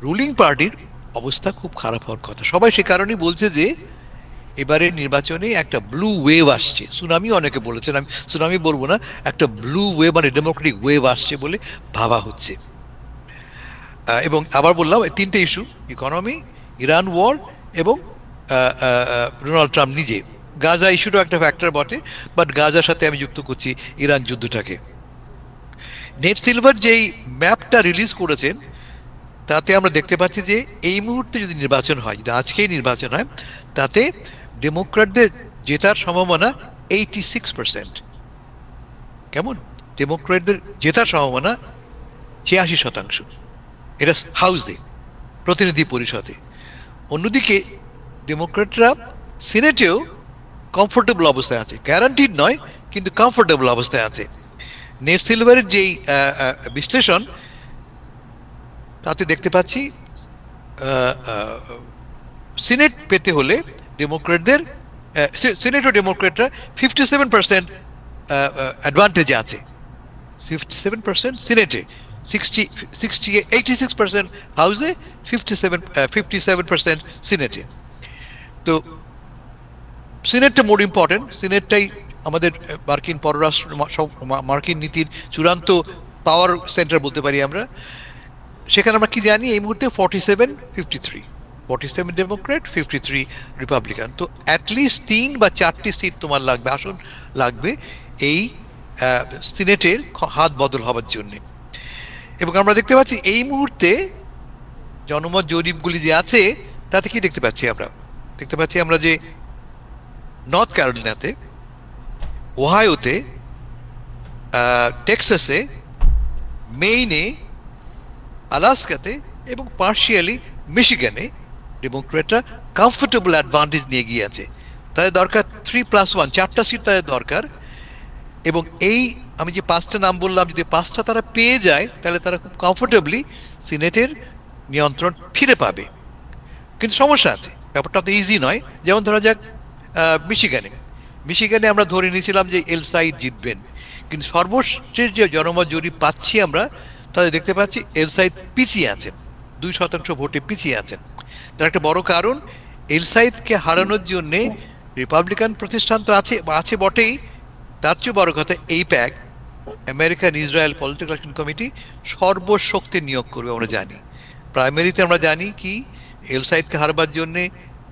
রুলিং পার্টির অবস্থা খুব খারাপ হওয়ার কথা। সবাই সে কারণেই বলছে যে এবারের নির্বাচনে একটা ব্লু ওয়েভ আসছে। সুনামি অনেকে বলেছেন, আমি সুনামি বলবো না, একটা ব্লু ওয়েভ মানে ডেমোক্রেটিক ওয়েভ আসছে বলে ভাবা হচ্ছে। এবং আবার বললাম, তিনটে ইস্যু: ইকোনমি, ইরান ওয়ার এবং ডোনাল্ড ট্রাম্প নিজে। গাজা ইস্যুটাও একটা ফ্যাক্টর বটে, বাট গাজার সাথে আমি যুক্ত করছি ইরান যুদ্ধটাকে। নেট সিলভার যেই ম্যাপটা রিলিজ করেছেন, তাতে আমরা দেখতে পাচ্ছি যে এই মুহূর্তে যদি নির্বাচন হয়, যদি আজকেই নির্বাচন হয়, তাতে ডেমোক্র্যাটদের জেতার সম্ভাবনা 86%। কেমন? ডেমোক্র্যাটদের জেতার সম্ভাবনা 86%। এটা হাউসে, প্রতিনিধি পরিষদে। অন্যদিকে ডেমোক্র্যাটরা সিনেটেও কমফোর্টেবল অবস্থায় আছে, গ্যারান্টিড নয় কিন্তু কমফোর্টেবল অবস্থায় আছে। নেট সিলভারের যেই বিশ্লেষণ, তাতে দেখতে পাচ্ছি সিনেট পেতে হলে ডেমোক্রেটদের, সিনেট ও ডেমোক্রেটরা 57% অ্যাডভান্টেজে আছে। 57% সিনেটে, 86% হাউসে, 57% সিনেটে। তো সিনেটটা মোর ইম্পর্টেন্ট। সিনেটটাই আমাদের মার্কিন পররাষ্ট্র, মার্কিন নীতির চূড়ান্ত পাওয়ার সেন্টার বলতে পারি আমরা। সেখানে আমরা কি জানি, এই মুহূর্তে 47-53, 47 ডেমোক্রেট, 53 রিপাবলিকান। তো অ্যাটলিস্ট 3 বা 4টি সিট তোমার লাগবে, আসন লাগবে এই সিনেটের হাত বদল হবার জন্য। এবং আমরা দেখতে পাচ্ছি এই মুহূর্তে জনমত জরিপগুলি যে আছে, তাতে কি দেখতে পাচ্ছি আমরা? দেখতে পাচ্ছি আমরা যে নর্থ ক্যারোলিনাতে, ওহাইওতে, টেক্সাসে, মেইনে, আলাস্কাতে এবং পার্শিয়ালি মিশিগানে ডেমোক্রেটরা কমফোর্টেবল অ্যাডভান্টেজ নিয়ে গিয়ে আছে। তাদের দরকার 3+1, 4টা সিট তাদের দরকার। এবং এই আমি যে 5টা নাম বললাম, যদি 5টা তারা পেয়ে যায়, তাহলে তারা খুব কমফোর্টেবলি সিনেটের নিয়ন্ত্রণ ফিরে পাবে। কিন্তু সমস্যা আছে, ব্যাপারটা তো ইজি নয়। যেমন ধরা যাক মিশিগানে আমরা ধরে নিয়েছিলাম যে এলসাইড জিতবেন, কিন্তু সর্বশেষ যে জনমত জরিপ পাচ্ছি আমরা, তাদের দেখতে পাচ্ছি এলসাইদ পিছিয়ে আছেন, 2% ভোটে পিছিয়ে আছেন। তার একটা বড় কারণ, এলসাইদকে হারানোর জন্যে রিপাবলিকান প্রতিষ্ঠান তো আছে বটেই, তার চেয়ে বড় কথা AIPAC, American Israel political action committee সর্বশক্তি নিয়োগ করবে। আমরা জানি প্রাইমারিতে আমরা জানি কি এলসাইদকে হারবার জন্যে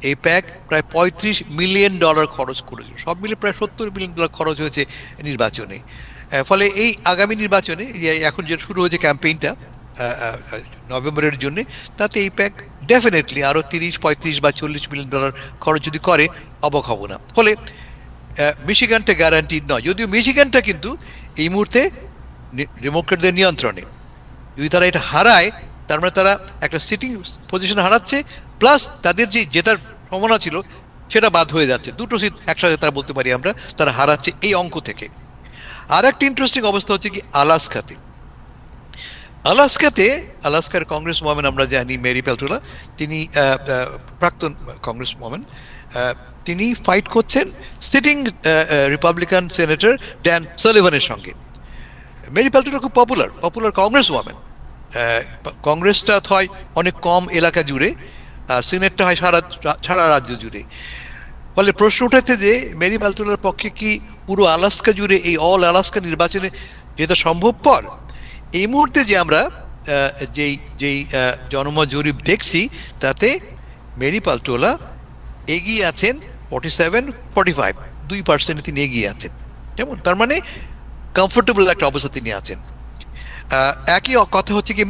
এইপ্যাক প্রায় $35 মিলিয়ন খরচ করেছে। সব মিলে প্রায় $70 মিলিয়ন খরচ হয়েছে নির্বাচনে। ফলে এই আগামী নির্বাচনে এখন যে শুরু হয়েছে ক্যাম্পেইনটা নভেম্বরের জন্য, তাতে এইপ্যাক ডেফিনেটলি আরও 30, 35 বা $40 মিলিয়ন খরচ যদি করে, অবাক হব না। ফলে মিশিগানটা গ্যারান্টিড নয়, যদিও মিশিগানটা কিন্তু এই মুহূর্তে ডেমোক্রেটদের নিয়ন্ত্রণে। যদি তারা এটা হারায়, তার মানে তারা একটা সিটিং পজিশন হারাচ্ছে, প্লাস তাদের যে জেতার সম্ভাবনা ছিল সেটা বাদ হয়ে যাচ্ছে। দুটো সিট একসাথে তারা বলতে পারি আমরা তারা হারাচ্ছে এই অঙ্ক থেকে। আর একটা ইন্টারেস্টিং অবস্থা হচ্ছে কি আলাস্কার কংগ্রেস ওয়ামেন আমরা জানি মেরি পেলটোলা, তিনি প্রাক্তন কংগ্রেস ওয়ামেন, তিনি ফাইট করছেন সিটিং রিপাবলিকান সেনেটর ড্যান সালিভানের সঙ্গে। মেরি পেলটোলা খুব পপুলার কংগ্রেস ওয়ামেন। কংগ্রেসটা হয় অনেক কম এলাকা জুড়ে, আর সিনেটটা হয় সারা রাজ্য জুড়ে। ফলে প্রশ্ন উঠেছে যে মেরি পেলটোলার পক্ষে কি পুরো আলাস্কা জুড়ে এই অল আলাস্কা নির্বাচনে যেটা সম্ভবপর? এই মুহূর্তে যে আমরা যেই জনমত জরিপ দেখছি, তাতে মেরি পেলটোলা এগিয়ে আছেন 47-45, 2% তিনি এগিয়ে আছেন। কেমন? তার মানে কমফোর্টেবল একটা অবস্থা তিনি আছেন। একই কথা হচ্ছে কি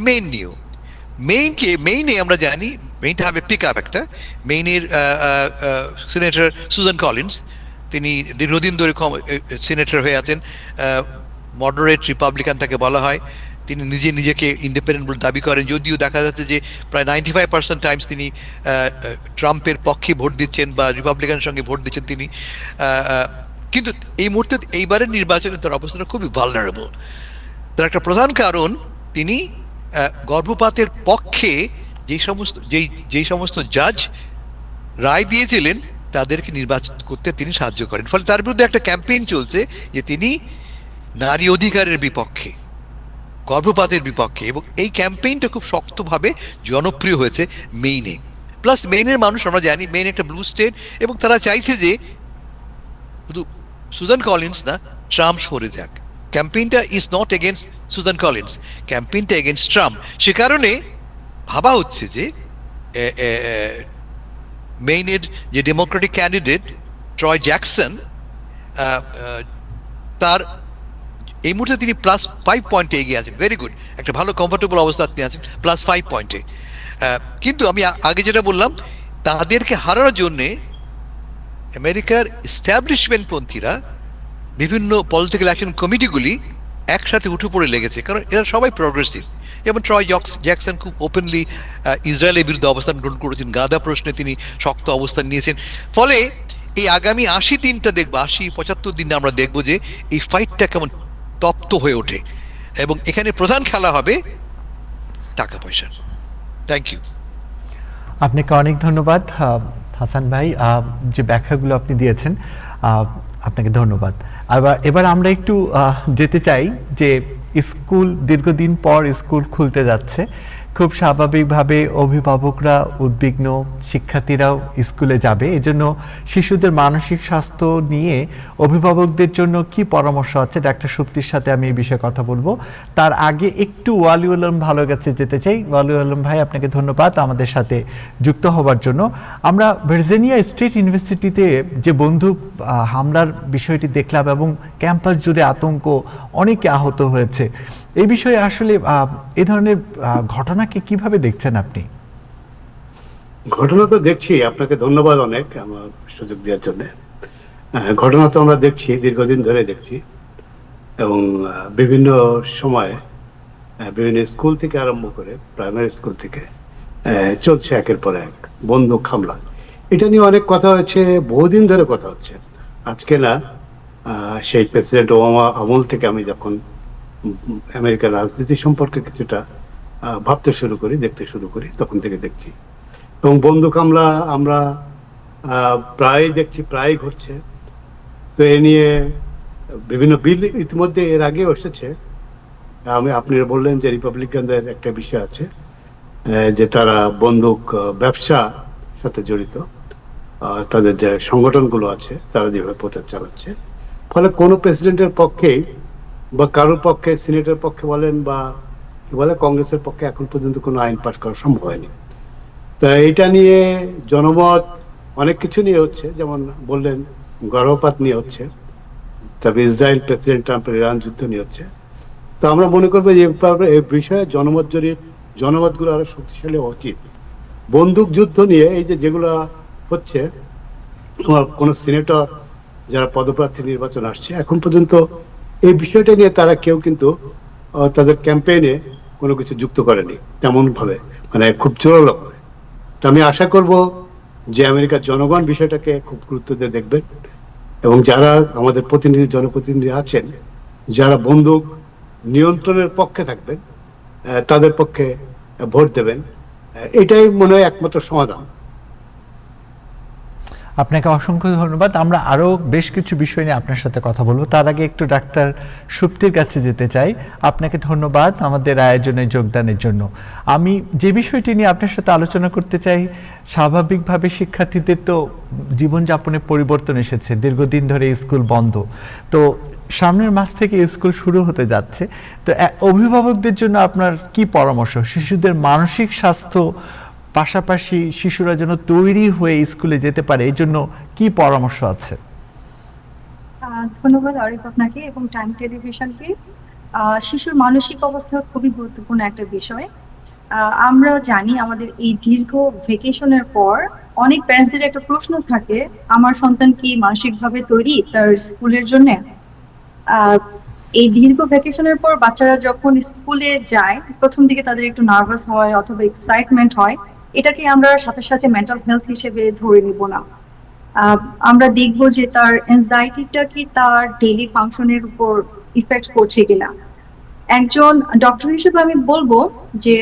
মেইনে আমরা জানি মেইনটা হবে পিক আপ একটা। মেইনের সিনেটর সুজান কলিন্স, তিনি দীর্ঘদিন ধরে সিনেটর হয়ে আছেন, মডারেট রিপাবলিকান তাকে বলা হয়। তিনি নিজেকে ইন্ডিপেন্ডেন্ট বলে দাবি করেন, যদিও দেখা যাচ্ছে যে প্রায় 95% টাইমস তিনি ট্রাম্পের পক্ষে ভোট দিচ্ছেন বা রিপাবলিকানের সঙ্গে ভোট দিচ্ছেন তিনি। কিন্তু এই মুহূর্তে এইবারের নির্বাচনে তার অবস্থাটা খুবই ভালনারেবল। তার একটা প্রধান কারণ, তিনি গর্ভপাতের পক্ষে যেই সমস্ত জাজ রায় দিয়েছিলেন তাদেরকে নির্বাচন করতে তিনি সাহায্য করেন। ফলে তার বিরুদ্ধে একটা ক্যাম্পেইন চলছে যে তিনি নারী অধিকারের বিপক্ষে, গর্ভপাতের বিপক্ষে, এবং এই ক্যাম্পেইনটা খুব শক্তভাবে জনপ্রিয় হয়েছে মেইনে। প্লাস মেইনের মানুষ, আমরা জানি মেইন একটা ব্লু স্টেট, এবং তারা চাইছে যে শুধু সুজান কলিন্স না, ট্রাম্প সরে যাক। ক্যাম্পেইনটা is not against Susan Collins, ক্যাম্পেইনটা এগেনস্ট ট্রাম্প। সে কারণে ভাবা হচ্ছে যে মেইনের যে ডেমোক্রেটিক ক্যান্ডিডেট ট্রয় জ্যাকসন, তার এই মুহূর্তে তিনি +5 পয়েন্টে এগিয়ে আছেন। ভেরি গুড, একটা ভালো কমফোর্টেবল অবস্থা তিনি আছেন +5 পয়েন্টে। কিন্তু আমি আগে যেটা বললাম, তাদেরকে হারানোর জন্যে আমেরিকার এস্টাবলিশমেন্টপন্থীরা, বিভিন্ন পলিটিক্যাল অ্যাকশন কমিটিগুলি একসাথে উঠে পড়ে লেগেছে, কারণ এরা সবাই প্রগ্রেসিভ। যেমন ট্রয় জ্যাকসন খুব ওপেনলি ইসরায়েলের বিরুদ্ধে অবস্থান গ্রহণ করেছেন, গাদা প্রশ্নে তিনি শক্ত অবস্থান নিয়েছেন। ফলে এই আগামী 80-75 দিনে আমরা দেখবো যে এই ফাইটটা কেমন তপ্ত হয়ে ওঠে, এবং এখানে প্রধান খেলা হবে টাকা পয়সা। Thank you.
আপনাকে অনেক ধন্যবাদ হাসান ভাই, যে ব্যাখ্যাগুলো আপনি দিয়েছেন, আপনাকে ধন্যবাদ। এবার আমরা একটু যেতে চাই যে স্কুল, দীর্ঘদিন পর স্কুল খুলতে যাচ্ছে। খুব স্বাভাবিকভাবে অভিভাবকরা উদ্বিগ্ন, শিক্ষার্থীরাও স্কুলে যাবে। এজন্য শিশুদের মানসিক স্বাস্থ্য নিয়ে অভিভাবকদের জন্য কি পরামর্শ আছে, ডাক্তার সুপ্তির সাথে আমি এই বিষয়ে কথা বলবো। তার আগে একটু ওয়ালিউল আলম ভালো কাছে যেতে চাই। ওয়ালিউল আলম ভাই, আপনাকে ধন্যবাদ আমাদের সাথে যুক্ত হবার জন্য। আমরা ভার্জিনিয়া স্টেট ইউনিভার্সিটিতে যে বন্দুক হামলার বিষয়টি দেখলাম, এবং ক্যাম্পাস জুড়ে আতঙ্ক, অনেকে আহত হয়েছে। এই বিষয়ে আসলে এই ধরনের ঘটনাকে কিভাবে দেখছেন আপনি?
ঘটনা তো দেখছি, আপনাকে ধন্যবাদ অনেক আমার সুযোগ দেওয়ার জন্য। ঘটনা তো আমরা দেখছি, দীর্ঘদিন ধরে দেখছি, এবং বিভিন্ন সময়ে বিভিন্ন স্কুল থেকে আরম্ভ করে প্রাইমারি স্কুল থেকে চলছে একের পর এক বন্দুক হামলা। এটা নিয়ে অনেক কথা হচ্ছে, বহুদিন ধরে কথা হচ্ছে, আজকে না। সেই প্রেসিডেন্ট ওবামা আমল থেকে আমি যখন আমেরিকার রাজনীতি সম্পর্কে কিছুটা ভাবতে শুরু করি, দেখতে শুরু করি, তখন থেকে দেখছি। এবং বন্দুক হামলা আমরা প্রায় দেখছি, প্রায় ঘটছে। তো এ নিয়ে বিভিন্ন বিল ইতিমধ্যে এর আগে এসেছে। আপনি বললেন যে রিপাবলিকানদের একটা বিষয় আছে, যে তারা বন্দুক ব্যবসা সাথে জড়িত, তাদের যে সংগঠনগুলো আছে তারা যেভাবে প্রচার চালাচ্ছে, ফলে কোনো প্রেসিডেন্টের পক্ষেই বা কারোর পক্ষে, সিনেটের পক্ষে বলেন বা বলে কংগ্রেসের পক্ষে এখন পর্যন্ত কোনো আইন পাস করা সম্ভব হয়নি। তা এটা নিয়ে জনমত অনেক কিছু নিয়ে হচ্ছে, যেমন বললেন গর্ভপাত নিয়ে হচ্ছে, তারপরে ইসরায়েল, প্রেসিডেন্ট ট্রাম্পের ইরান যুদ্ধ নিয়ে হচ্ছে। তো আমরা মনে করবো যে এই বিষয়ে জনমতগুলো আরো শক্তিশালী হওয়া উচিত। বন্দুক যুদ্ধ নিয়ে এই যেগুলো হচ্ছে, কোন সিনেটর যারা পদপ্রার্থী নির্বাচন আসছে, এখন পর্যন্ত এই বিষয়টা নিয়ে তারা কেউ কিন্তু তাদের ক্যাম্পেইনে কোনো কিছু যুক্ত করেনি তেমন ভাবে, মানে খুব জোরালো ভাবে। তো আমি আশা করব যে আমেরিকার জনগণ বিষয়টাকে খুব গুরুত্ব দিয়ে দেখবেন, এবং যারা আমাদের প্রতিনিধি, জনপ্রতিনিধি আছেন, যারা বন্দুক নিয়ন্ত্রণের পক্ষে থাকবেন, তাদের পক্ষে ভোট দেবেন। এটাই মনে হয় একমাত্র সমাধান।
আপনাকে অসংখ্য ধন্যবাদ। আমরা আরও বেশ কিছু বিষয় নিয়ে আপনার সাথে কথা বলবো, তার আগে একটু ডাক্তার সুপ্তির কাছে যেতে চাই। আপনাকে ধন্যবাদ আমাদের আয়োজনে যোগদানের জন্য। আমি যে বিষয়টি নিয়ে আপনার সাথে আলোচনা করতে চাই, স্বাভাবিকভাবে শিক্ষার্থীদের তো জীবনযাপনে পরিবর্তন এসেছে, দীর্ঘদিন ধরে স্কুল বন্ধ, তো সামনের মাস থেকে স্কুল শুরু হতে যাচ্ছে। তো অভিভাবকদের জন্য আপনার কি পরামর্শ, শিশুদের মানসিক স্বাস্থ্য পাশাপাশি শিশুরা যেন তৈরি হয়ে স্কুলে যেতে পারে, এই জন্য কি পরামর্শ আছে?
ধন্যবাদ আরিফ আপনাকে এবং টাইম টেলিভিশনকে। শিশুর মানসিক অবস্থা খুবই গুরুত্বপূর্ণ একটা বিষয়। আমরা জানি আমাদের এই দীর্ঘ ভেকেশনের পর অনেক প্যারেন্টসদের একটা প্রশ্ন থাকে, আমার সন্তান কি মানসিকভাবে তৈরি তার স্কুলের জন্য? এই দীর্ঘ ভ্যাকেশনের পর বাচ্চারা যখন স্কুলে যায় প্রথম দিকে তাদের একটু নার্ভাস হয় অথবা এক্সাইটমেন্ট হয়, এটাকে আমরা সাথে সাথে মেন্টাল হেলথ হিসেবে ধরে নিব না। আহ, আমরা দেখবো যে তার এনজাইটিটা কি তার ডেইলি ফাংশনের উপর ইফেক্ট করছে কিনা। একজন ডক্টর হিসেবে আমি বলবো যে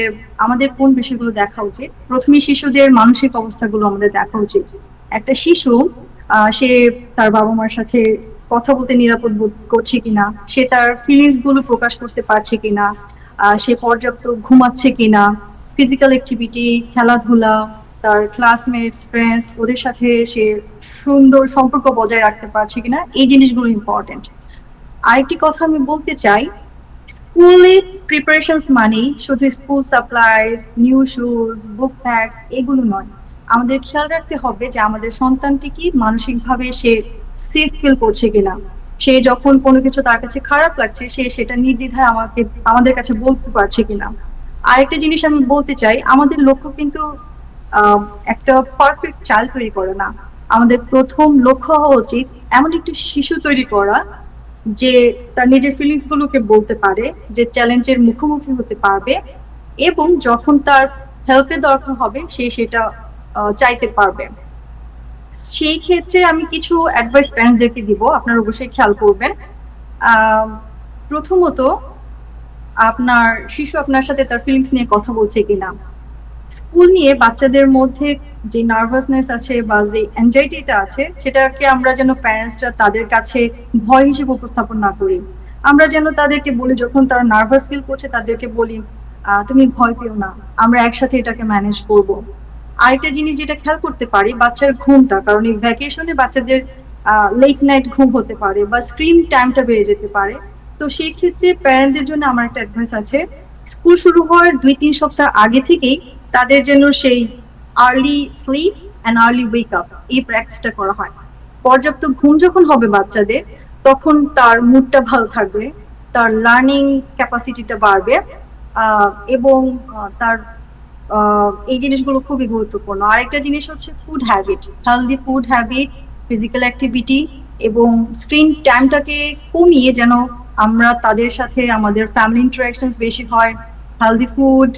আমাদের কোন বিষয়গুলো দেখা উচিত। প্রথমে শিশুদের মানসিক অবস্থাগুলো আমাদের দেখা উচিত। একটা শিশু সে তার বাবা মার সাথে কথা বলতে নিরাপদ বোধ করছে কিনা, সে তার ফিলিংস গুলো প্রকাশ করতে পারছে কিনা, সে পর্যাপ্ত ঘুমাচ্ছে কিনা, ফিজিক্যাল অ্যাক্টিভিটি, খেলাধুলা, তার ক্লাসমেটস ফ্রেন্ডস ওদের সাথে সে সুন্দর সম্পর্ক বজায় রাখতে পারছে কিনা, এই জিনিসগুলো ইম্পর্টেন্ট। আরেকটি কথা আমি বলতে চাই, স্কুলে প্রিপারেশনস মানে শুধু স্কুল সাপ্লাইজ, নিউ শুজ, বুক ব্যাগস এগুলো নয়। আমাদের খেয়াল রাখতে হবে যে আমাদের সন্তানটি কি মানসিকভাবে সে সেফ ফিল করছে কিনা, সে যখন কোনো কিছু তার কাছে খারাপ লাগছে সে সেটা নির্দ্বিধায় আমাদের কাছে বলতে পারছে কিনা। আরেকটা জিনিস আমি বলতে চাই, আমাদের লক্ষ্য কিন্তু আহ, একটা পারফেক্ট চাইল্ড তৈরি করে না। আমাদের প্রথম লক্ষ্য হওয়া উচিত এমন একটি শিশু তৈরি করা যে তার নিজের ফিলিংস গুলোকে বলতে পারে, যে চ্যালেঞ্জের মুখোমুখি হতে পারবে, এবং যখন তার হেল্পের দরকার হবে সে সেটা চাইতে পারবে। সেই ক্ষেত্রে আমি কিছু অ্যাডভাইস প্যারেন্টসদেরকে দিব, আপনারা অবশ্যই খেয়াল করবেন। আহ, প্রথমত, আপনার শিশু আপনার সাথে তার ফিলিংস নিয়ে কথা বলছে কিনা। স্কুল নিয়ে বাচ্চাদের মধ্যে যে নার্ভাসনেস আছে বা যে অ্যাংজাইটিটা আছে সেটাকে আমরা যেন প্যারেন্টসরা তাদের কাছে ভয় হিসেবে উপস্থাপন না করি। আমরা যেন তাদেরকে বলি, যখন তারা নার্ভাস ফিল করছে তাদেরকে বলি তুমি ভয় পেও না, আমরা একসাথে এটাকে ম্যানেজ করব। আরেকটা জিনিস যেটা খেয়াল করতে পারি, বাচ্চার ঘুমটা, কারণ এই ভ্যাকেশনে বাচ্চাদের লেট নাইট ঘুম হতে পারে বা স্ক্রিন টাইমটা বেড়ে যেতে পারে। তো সেই ক্ষেত্রে প্যারেন্টদের জন্য আমার একটা অ্যাডভাইস আছে, স্কুল শুরু হওয়ার 2-3 সপ্তাহ আগে থেকেই তাদের জন্য সেই early sleep and early wake up এই প্র্যাকটিসটা করা হয়। পর্যাপ্ত ঘুম যখন হবে বাচ্চাদের, তখন তার মুডটা ভালো থাকবে, তার লার্নিং ক্যাপাসিটিটা বাড়বে, এবং তার এই জিনিসগুলো খুবই গুরুত্বপূর্ণ। আরেকটা জিনিস হচ্ছে food habit, healthy food habit, physical activity এবং স্ক্রিন টাইমটাকে কমিয়ে যেন আমরা তাদের সাথে আমাদের ফ্যামিলি ইন্টারাকশনস বেশি হয়, হেলদি ফুড,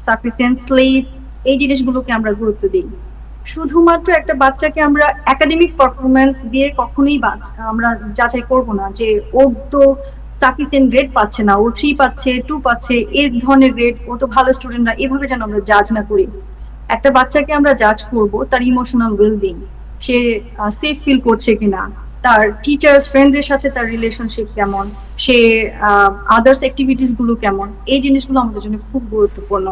সাফিসিয়েন্ট স্লিপ, এই জিনিসগুলোকে আমরা গুরুত্ব দিই। শুধুমাত্র একটা বাচ্চাকে আমরা একাডেমিক পারফরমেন্স দিয়ে কখনোই আমরা যাচাই করব না যে ও তো সাফিসিয়েন্ট গ্রেড পাচ্ছে না, ও 3 পাচ্ছে, 2 পাচ্ছে, এর ধরনের গ্রেড, ও তো ভালো স্টুডেন্ট না, এভাবে যেন আমরা জাজ না করি। একটা বাচ্চাকে আমরা জাজ করব তার ইমোশনাল ওয়েলবিং, সে সেফ ফিল করছে কিনা, তার টিচার্স ফ্রেন্ডদের সাথে তার রিলেশনশিপ কেমন, সে আদার্স অ্যাক্টিভিটিস গুলো কেমন, এই জিনিসগুলো আমাদের জন্য খুব গুরুত্বপূর্ণ।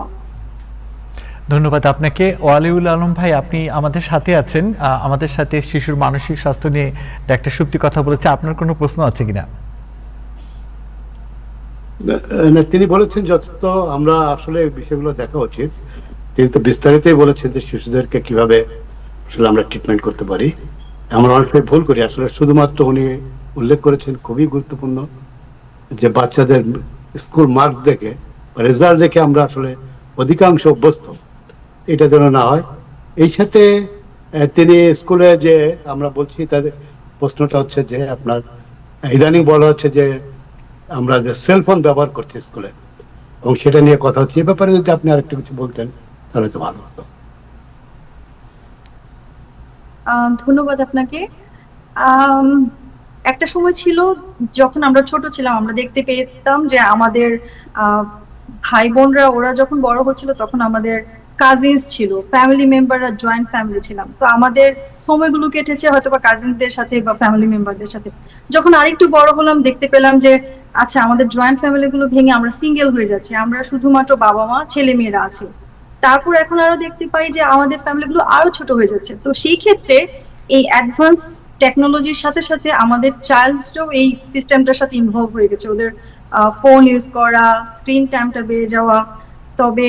ধন্যবাদ আপনাকে। ওয়ালিউল আলম ভাই, আপনি আমাদের সাথে আছেন, আমাদের সাথে শিশুর মানসিক স্বাস্থ্য নিয়ে ডাক্তার সুপ্তি কথা বলেছে, আপনার কোনো প্রশ্ন আছে কিনা?
না, তিনি বলেছেন যত আমরা আসলে বিষয়গুলো দেখা উচিত। তিনি তো বিস্তারিতই বলেছেন যে শিশুদেরকে কিভাবে আসলে আমরা ট্রিটমেন্ট করতে পারি। আমরা অনেকটাই ভুল করি আসলে। শুধুমাত্র উনি উল্লেখ করেছেন খুবই গুরুত্বপূর্ণ যে বাচ্চাদের স্কুল মার্ক দেখে, রেজাল্ট দেখে আমরা আসলে অধিকাংশ অভ্যস্ত, এটা যেন না হয়। এই সাথে তিনি স্কুলে যে আমরা বলছি তাদের প্রশ্নটা হচ্ছে যে আপনার ইদানিং বলা হচ্ছে যে আমরা যে সেলফোন ব্যবহার করছি স্কুলে, এবং সেটা নিয়ে কথা হচ্ছে। এ ব্যাপারে যদি আপনি আরেকটু কিছু বলতেন তাহলে তো ভালো হতো।
ধন্যবাদ আপনাকে। একটা সময় ছিল যখন আমরা ছোট ছিলাম, আমরা দেখতে পেতাম যে আমাদের ভাই বোনরা ওরা যখন বড় হচ্ছিল তখন আমাদের কাজিনস ছিল, ফ্যামিলি মেম্বাররা জয়েন্ট ফ্যামিলি ছিলাম, তো আমাদের সময়গুলো কেটেছে হয়তো বা কাজিনদের সাথে বা ফ্যামিলি মেম্বারদের সাথে। যখন আরেকটু বড় হলাম দেখতে পেলাম যে আচ্ছা আমাদের জয়েন্ট ফ্যামিলি গুলো ভেঙে আমরা সিঙ্গেল হয়ে যাচ্ছি, আমরা শুধুমাত্র বাবা মা ছেলে মেয়েরা আছি। তারপর এখন আরো দেখতে পাই যে আমাদের ফ্যামিলি গুলো আরো ছোট হয়ে যাচ্ছে। তো সেই ক্ষেত্রে এই অ্যাডভান্স টেকনোলজির সাথে সাথে আমাদের চাইল্ডসরাও এই সিস্টেমটার সাথে ইনভলভ হয়ে গেছে, ওদের ফোন ইউজ করা, স্ক্রিন টাইমটা বেড়ে যাওয়া। তবে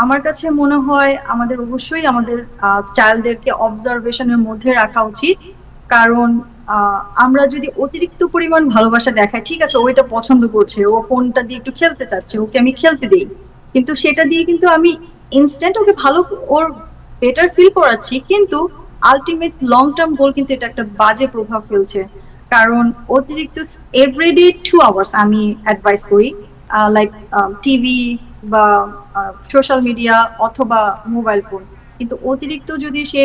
আমার কাছে মনে হয় আমাদের অবশ্যই আমাদের চাইল্ডদেরকে অবজারভেশনের মধ্যে রাখা উচিত, কারণ আমরা যদি অতিরিক্ত পরিমাণ ভালোবাসা দেখাই, ঠিক আছে ওইটা পছন্দ করছে, ও ফোনটা দিয়ে একটু খেলতে চাচ্ছে, ওকে আমি খেলতে দিই, কিন্তু সেটা দিয়ে কিন্তু আমি ইনস্ট্যান্ট ওকে ভালো, ওর বেটার ফিল করাচ্ছি, কিন্তু আলটিমেট লং টার্ম গোল কিন্তু এটা একটা বাজে প্রভাব ফেলছে। কারণ অতিরিক্ত এভরিডে 2 আওয়ার্স আমি অ্যাডভাইস করি, লাইক টিভি বা সোশ্যাল মিডিয়া অথবা মোবাইল ফোন। কিন্তু অতিরিক্ত যদি সে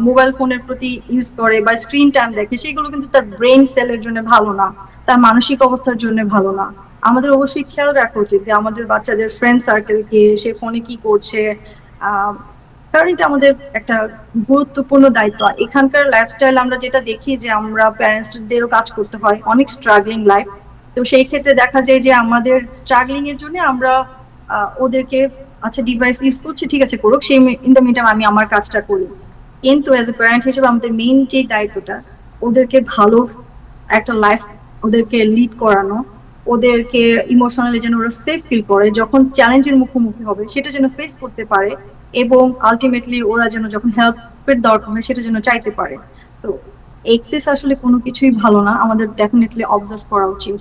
মোবাইল ফোনের প্রতি ইউজ করে বা স্ক্রিন টাইম দেখে, সেগুলো কিন্তু তার ব্রেন সেলের জন্য ভালো না, তার মানসিক অবস্থার জন্য ভালো না। আমাদের অবশ্যই খেয়াল রাখা উচিত যে আমাদের বাচ্চাদের ফ্রেন্ড সার্কেল কে, সে ফোনে কি করছে, কারণ এটা আমাদের একটা গুরুত্বপূর্ণ দায়িত্ব। এখানকার লাইফস্টাইল আমরা যেটা দেখি যে আমরা প্যারেন্টসদেরও কাজ করতে হয়, অনেক স্ট্রাগলিং লাইফ। তো সেই ক্ষেত্রে দেখা যায় যে আমাদের স্ট্রাগলিং এর জন্য আমরা ওদেরকে আচ্ছা ডিভাইস ইউজ করছি, ঠিক আছে করুক, সেই ইন দ্য মিনটাইম আমি আমার কাজটা করি। কিন্তু অ্যাজ এ প্যারেন্ট হিসেবে আমাদের মেইন যে দায়িত্বটা, ওদেরকে ভালো একটা লাইফ ওদেরকে লিড করানো, ওদেরকে ইমোশনালি যেন ওরা সেফ ফিল করে, যখন চ্যালেঞ্জের মুখোমুখি হবে সেটা যেন ফেস করতে পারে, এবং আলটিমেটলি ওরা যেন যখন হেল্পের দরকার হয় সেটা যেন চাইতে পারে। তো এক্সেস আসলে কোনো কিছুই ভালো না, আমাদের ডেফিনেটলি অবজার্ভ করা উচিত।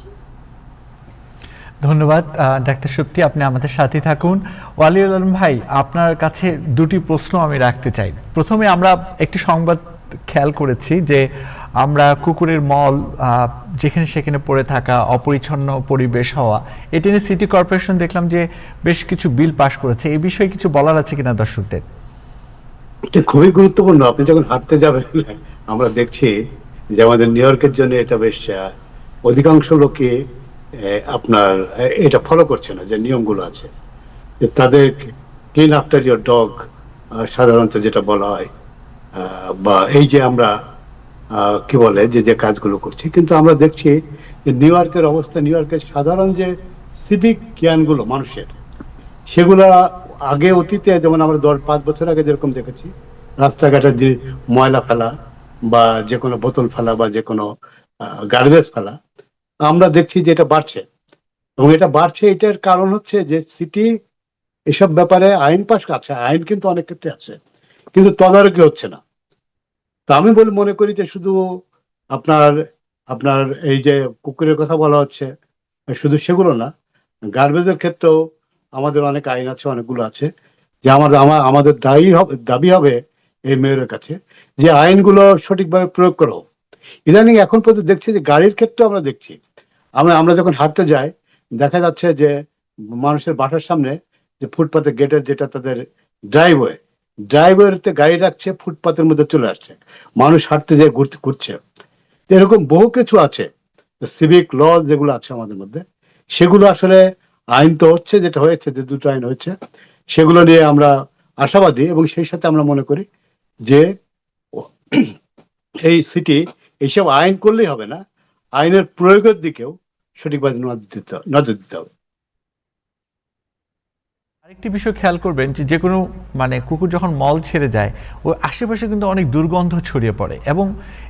ধন্যবাদ ডাক্তার শক্তি, আপনি আমাদের সাথে থাকুন। ওয়ালিউল আলম ভাই, আপনার কাছে দুটি প্রশ্ন আমি রাখতে চাই। প্রথমে আমরা একটি সংবাদ খেয়াল করেছি যে আমরা কুকুরের মল যেখানে সেখানে পড়ে থাকা, অপরিচ্ছন্ন পরিবেশ হওয়া, এটা নিয়ে সিটি কর্পোরেশন দেখলাম যে বেশ কিছু বিল পাশ করেছে। এই বিষয়ে কিছু বলার আছে কিনা দর্শকদের?
এটা খুবই গুরুত্বপূর্ণ। আপনি যখন হাঁটতে যাবেন, আমরা দেখছি যে আমাদের নিউ ইয়র্কের জন্য এটা বেশ অধিকাংশ লোকে আপনার এটা ফলো করছে না, যে নিয়মগুলো আছে, যে তাদের ক্লিন আফটার ইয়োর ডগ সাধারণত যেটা বলা হয়, বা এই যে আমরা কি বলে যে যে কাজগুলো করছি। কিন্তু আমরা দেখছি যে নিউ ইয়র্কের অবস্থা, নিউ ইয়র্কের সাধারণ যে সিভিক জ্ঞানগুলো মানুষের, সেগুলা আগে অতীতে যেমন আমরা 10-5 বছর আগে যেরকম দেখেছি, রাস্তাঘাটে যে ময়লা ফেলা বা যে কোনো বোতল ফেলা বা যে কোনো গার্বেজ ফেলা, আমরা দেখছি যে এটা বাড়ছে। এবং এটা বাড়ছে, এটার কারণ হচ্ছে যে সিটি এসব ব্যাপারে আইন পাশ আছে, আইন কিন্তু অনেক ক্ষেত্রে আছে, কিন্তু তদারকি হচ্ছে না। তো আমি মনে করি যে শুধু আপনার আপনার এই যে কুকুরের কথা বলা হচ্ছে, শুধু সেগুলো না, গার্বেজের ক্ষেত্রেও আমাদের অনেক আইন আছে, অনেকগুলো আছে, যে আমাদের দাবি হবে এই মেয়রের কাছে যে আইনগুলো সঠিকভাবে প্রয়োগ করো। ইদানিং এখন পর্যন্ত দেখছি যে গাড়ির ক্ষেত্রে আমরা দেখছি, আমরা যখন হাঁটতে যাই, দেখা যাচ্ছে যে মানুষের বাসার সামনে যে ফুটপাতের গেটের যেটা তাদের ড্রাইভওয়েতে গাড়ি রাখছে, ফুটপাতের মধ্যে চলে আসছে, মানুষ হাঁটতে যেয়ে ঘুরছে। এরকম বহু কিছু আছে, সিভিক ল যেগুলো আছে আমাদের মধ্যে, সেগুলো আসলে আইন তো হচ্ছে, যেটা হয়েছে যে 2টো আইন হয়েছে, সেগুলো নিয়ে আমরা আশাবাদী। এবং সেই সাথে আমরা মনে করি যে এই সিটি এইসব আইন করলেই হবে না, আইনের প্রয়োগের দিকেও সঠিকভাবে নজর দিতে হবে।
আরেকটি বিষয় খেয়াল করবেন যে যে কোনো মানে কুকুর যখন মল ছেড়ে যায়, ওই আশেপাশে কিন্তু অনেক দুর্গন্ধ ছড়িয়ে পড়ে, এবং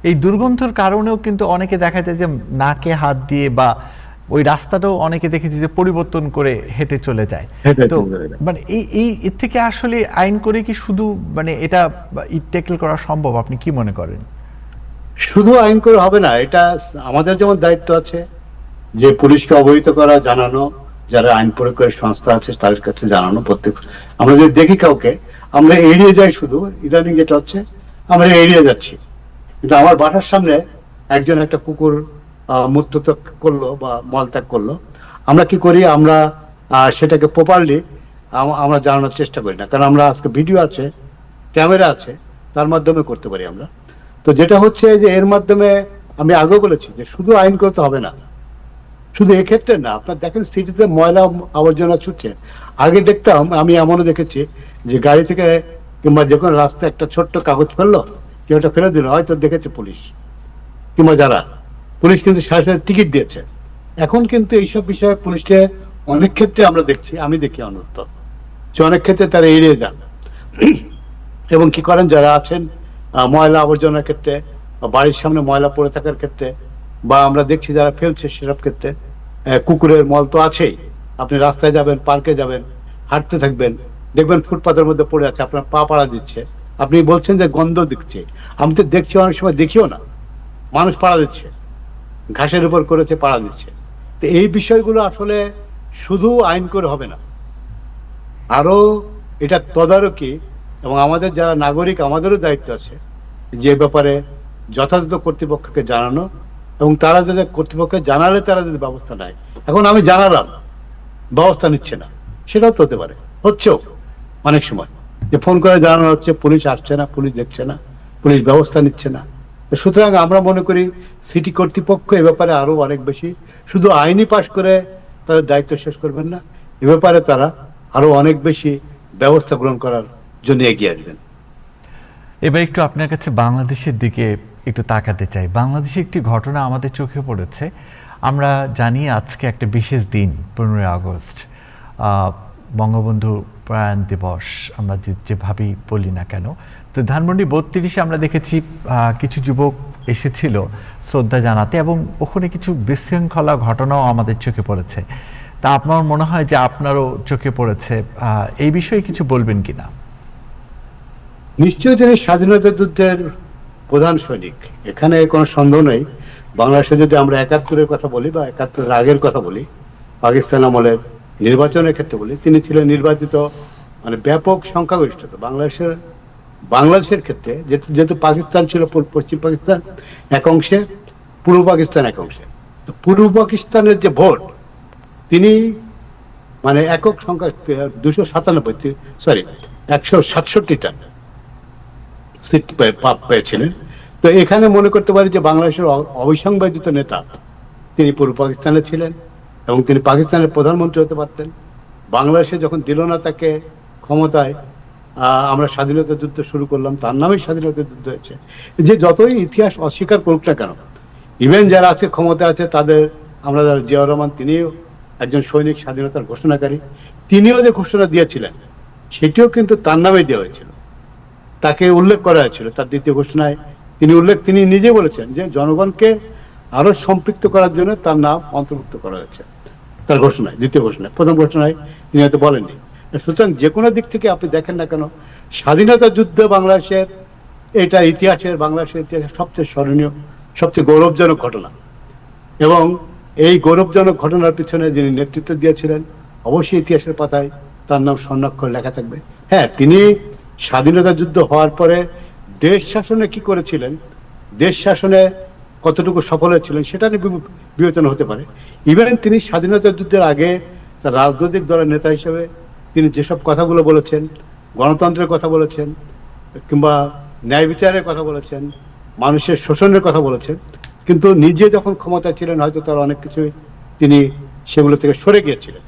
এই দুর্গন্ধের কারণেও কিন্তু অনেকে দেখা যায় যে নাকে হাত দিয়ে বা ওই রাস্তাটাও অনেকে দেখেছি যে পরিবর্তন করে হেঁটে চলে যায়। তো মানে এই এর থেকে আসলে আইন করে কি শুধু মানে এটা ট্যাকেল করা সম্ভব? আপনি কি মনে করেন?
শুধু আইন করে হবে না, এটা আমাদের যেমন দায়িত্ব আছে যে পুলিশকে অবহিত করা, জানানো, যারা আইন প্রয়োগকারী সংস্থা আছে তাদের কাছে জানানো। প্রত্যেক আমরা যদি দেখি কাউকে, আমরা এড়িয়ে যাই, শুধু ইদানিং যেটা হচ্ছে আমরা এড়িয়ে যাচ্ছি। কিন্তু আমার বাসার সামনে একজন একটা কুকুর মূত্রত্যাগ করলো বা মলত্যাগ করলো, আমরা কি করি, আমরা সেটাকে প্রপারলি আমরা জানানোর চেষ্টা করি না, কারণ আমরা আজকে ভিডিও আছে, ক্যামেরা আছে, তার মাধ্যমে করতে পারি আমরা। তো যেটা হচ্ছে যে এর মাধ্যমে আমি আগেও বলেছি যে শুধু আইন করতে হবে না, শুধু এক্ষেত্রে না। আপনার দেখেন সিটিতে ময়লা আবর্জনা ছুটছে, আগে দেখতাম, আমি এমনও দেখেছি যে গাড়ি থেকে কিংবা যে কোনো রাস্তায় একটা ছোট্ট কাগজ ফেললো, কেউ একটা ফেলে দিল, হয়তো দেখেছে পুলিশ কিংবা যারা, পুলিশ কিন্তু সাথে সাথে টিকিট দিয়েছে। এখন কিন্তু এইসব বিষয়ে পুলিশকে অনেক ক্ষেত্রে আমরা দেখছি, আমি দেখি অন্তত যে অনেক ক্ষেত্রে তারা এড়িয়ে যান। এবং কি করেন, যারা আছেন ময়লা আবর্জনার ক্ষেত্রে, বাড়ির সামনে ময়লা পড়ে থাকার ক্ষেত্রে, বা আমরা দেখছি যারা ফেলছে সেসব ক্ষেত্রে, কুকুরের মল তো আছেই, আপনি রাস্তায় যাবেন, পার্কে যাবেন, হাঁটতে থাকবেন, দেখবেন ফুটপাতের মধ্যে পড়ে আছে, আপনার পা পাড়া দিচ্ছে, আপনি বলছেন যে গন্ধ দিচ্ছে, আমি তো দেখছি, অনেক সময় দেখিও না, মানুষ পাড়া দিচ্ছে, ঘাসের উপর করেছে, পাড়া দিচ্ছে। তো এই বিষয়গুলো আসলে শুধু আইন করে হবে না, আরো এটা তদারকি, এবং আমাদের যারা নাগরিক, আমাদেরও দায়িত্ব আছে যে ব্যাপারে যথাযথ কর্তৃপক্ষকে জানানো এবং তারা যদি কর্তৃপক্ষকে জানালে তারা যদি ব্যবস্থা নেয়, এখন আমি জানালাম ব্যবস্থা নিচ্ছে না, সেটাও তো হতে পারে, হচ্ছেও অনেক সময়, যে ফোন করে জানানো হচ্ছে পুলিশ আসছে না, পুলিশ দেখছে না, পুলিশ ব্যবস্থা নিচ্ছে না। তো সুতরাং আমরা মনে করি সিটি কর্তৃপক্ষ এ ব্যাপারে আরো অনেক বেশি, শুধু আইনি পাশ করে তাদের দায়িত্ব শেষ করবেন না, এ ব্যাপারে তারা আরো অনেক বেশি ব্যবস্থা গ্রহণ করার জন্য এগিয়ে আসবেন।
এবার একটু আপনার কাছে বাংলাদেশের দিকে একটু তাকাতে চাই। বাংলাদেশে একটি ঘটনা আমাদের চোখে পড়েছে। আমরা জানি আজকে একটা বিশেষ দিন, 15ই আগস্ট, বঙ্গবন্ধু প্রয়াণ দিবস, আমরা যেভাবেই বলি না কেন। তো ধানমন্ডি 32-এ আমরা দেখেছি কিছু যুবক এসেছিল শ্রদ্ধা জানাতে, এবং ওখানে কিছু বিশৃঙ্খলা ঘটনাও আমাদের চোখে পড়েছে। তা আপনার মনে হয় যে আপনারও চোখে পড়েছে, এই বিষয়ে কিছু বলবেন কিনা?
নিশ্চয়ই তিনি স্বাধীনতা যুদ্ধের প্রধান সৈনিক, এখানে কোনো সন্দেহ নেই। বাংলাদেশে যদি আমরা 71-এর কথা বলি বা 71-এর আগের কথা বলি, পাকিস্তান আমলের নির্বাচনের ক্ষেত্রে বলি, তিনি ছিলেন নির্বাচিত, মানে ব্যাপক সংখ্যাগরিষ্ঠতা বাংলাদেশের ক্ষেত্রে। যেহেতু পাকিস্তান ছিল পশ্চিম পাকিস্তান এক অংশে, পূর্ব পাকিস্তান এক অংশে, তো পূর্ব পাকিস্তানের যে ভোট, তিনি মানে একক সংখ্যা 167টা সিট পেয়েছিলেন। তো এখানে মনে করতে পারি যে বাংলাদেশের অবিসংবাদিত নেতা তিনি পূর্ব পাকিস্তানে ছিলেন, এবং তিনি পাকিস্তানের প্রধানমন্ত্রী হতে পারতেন। বাংলাদেশে যখন দিল না তাকে ক্ষমতায়, আমরা স্বাধীনতা যুদ্ধ শুরু করলাম, তার নামেই স্বাধীনতা যুদ্ধ হয়েছে। যে যতই ইতিহাস অস্বীকার করুক না কেন, ইভেন যারা আজকে ক্ষমতা আছে তাদের, আমরা জিয়াউর রহমান, তিনিও একজন সৈনিক, স্বাধীনতার ঘোষণাকারী, তিনিও যে ঘোষণা দিয়েছিলেন সেটিও কিন্তু তার নামে দেওয়া হয়েছিল, তাকে উল্লেখ করা হয়েছিল তার দ্বিতীয় ঘোষণায়। তিনি নিজে বলেছেন যে জনগণকে আরো সম্পৃক্ত করার জন্য তার নাম অন্তর্ভুক্ত করা হয়েছে তার ঘোষণায়, দ্বিতীয় ঘোষণায়। প্রথম ঘোষণায় তিনি হয়তো বলেননি। সুতরাং যে কোনো দিক থেকে আপনি দেখেন না কেন, স্বাধীনতা যুদ্ধ বাংলাদেশের, এটা বাংলাদেশের ইতিহাসের সবচেয়ে স্মরণীয়, সবচেয়ে গৌরবজনক ঘটনা। এবং এই গৌরবজনক ঘটনার পিছনে যিনি নেতৃত্ব দিয়েছিলেন, অবশ্যই ইতিহাসের পাতায় তার নাম স্বর্ণাক্ষরে লেখা থাকবে। হ্যাঁ, তিনি স্বাধীনতা যুদ্ধ হওয়ার পরে দেশ শাসনে কি করেছিলেন, দেশ শাসনে কতটুকু সফল হয়েছিলেন, সেটা নিয়ে বিবেচনা হতে পারে। ইভেন তিনি স্বাধীনতা যুদ্ধের আগে তার রাজনৈতিক দলের নেতা হিসেবে তিনি যেসব কথাগুলো বলেছেন, গণতন্ত্রের কথা বলেছেন, কিংবা ন্যায় বিচারের কথা বলেছেন, মানুষের শোষণের কথা বলেছেন, কিন্তু নিজে যখন ক্ষমতায় ছিলেন হয়তো তার অনেক কিছুই তিনি সেগুলো থেকে সরে গিয়েছিলেন,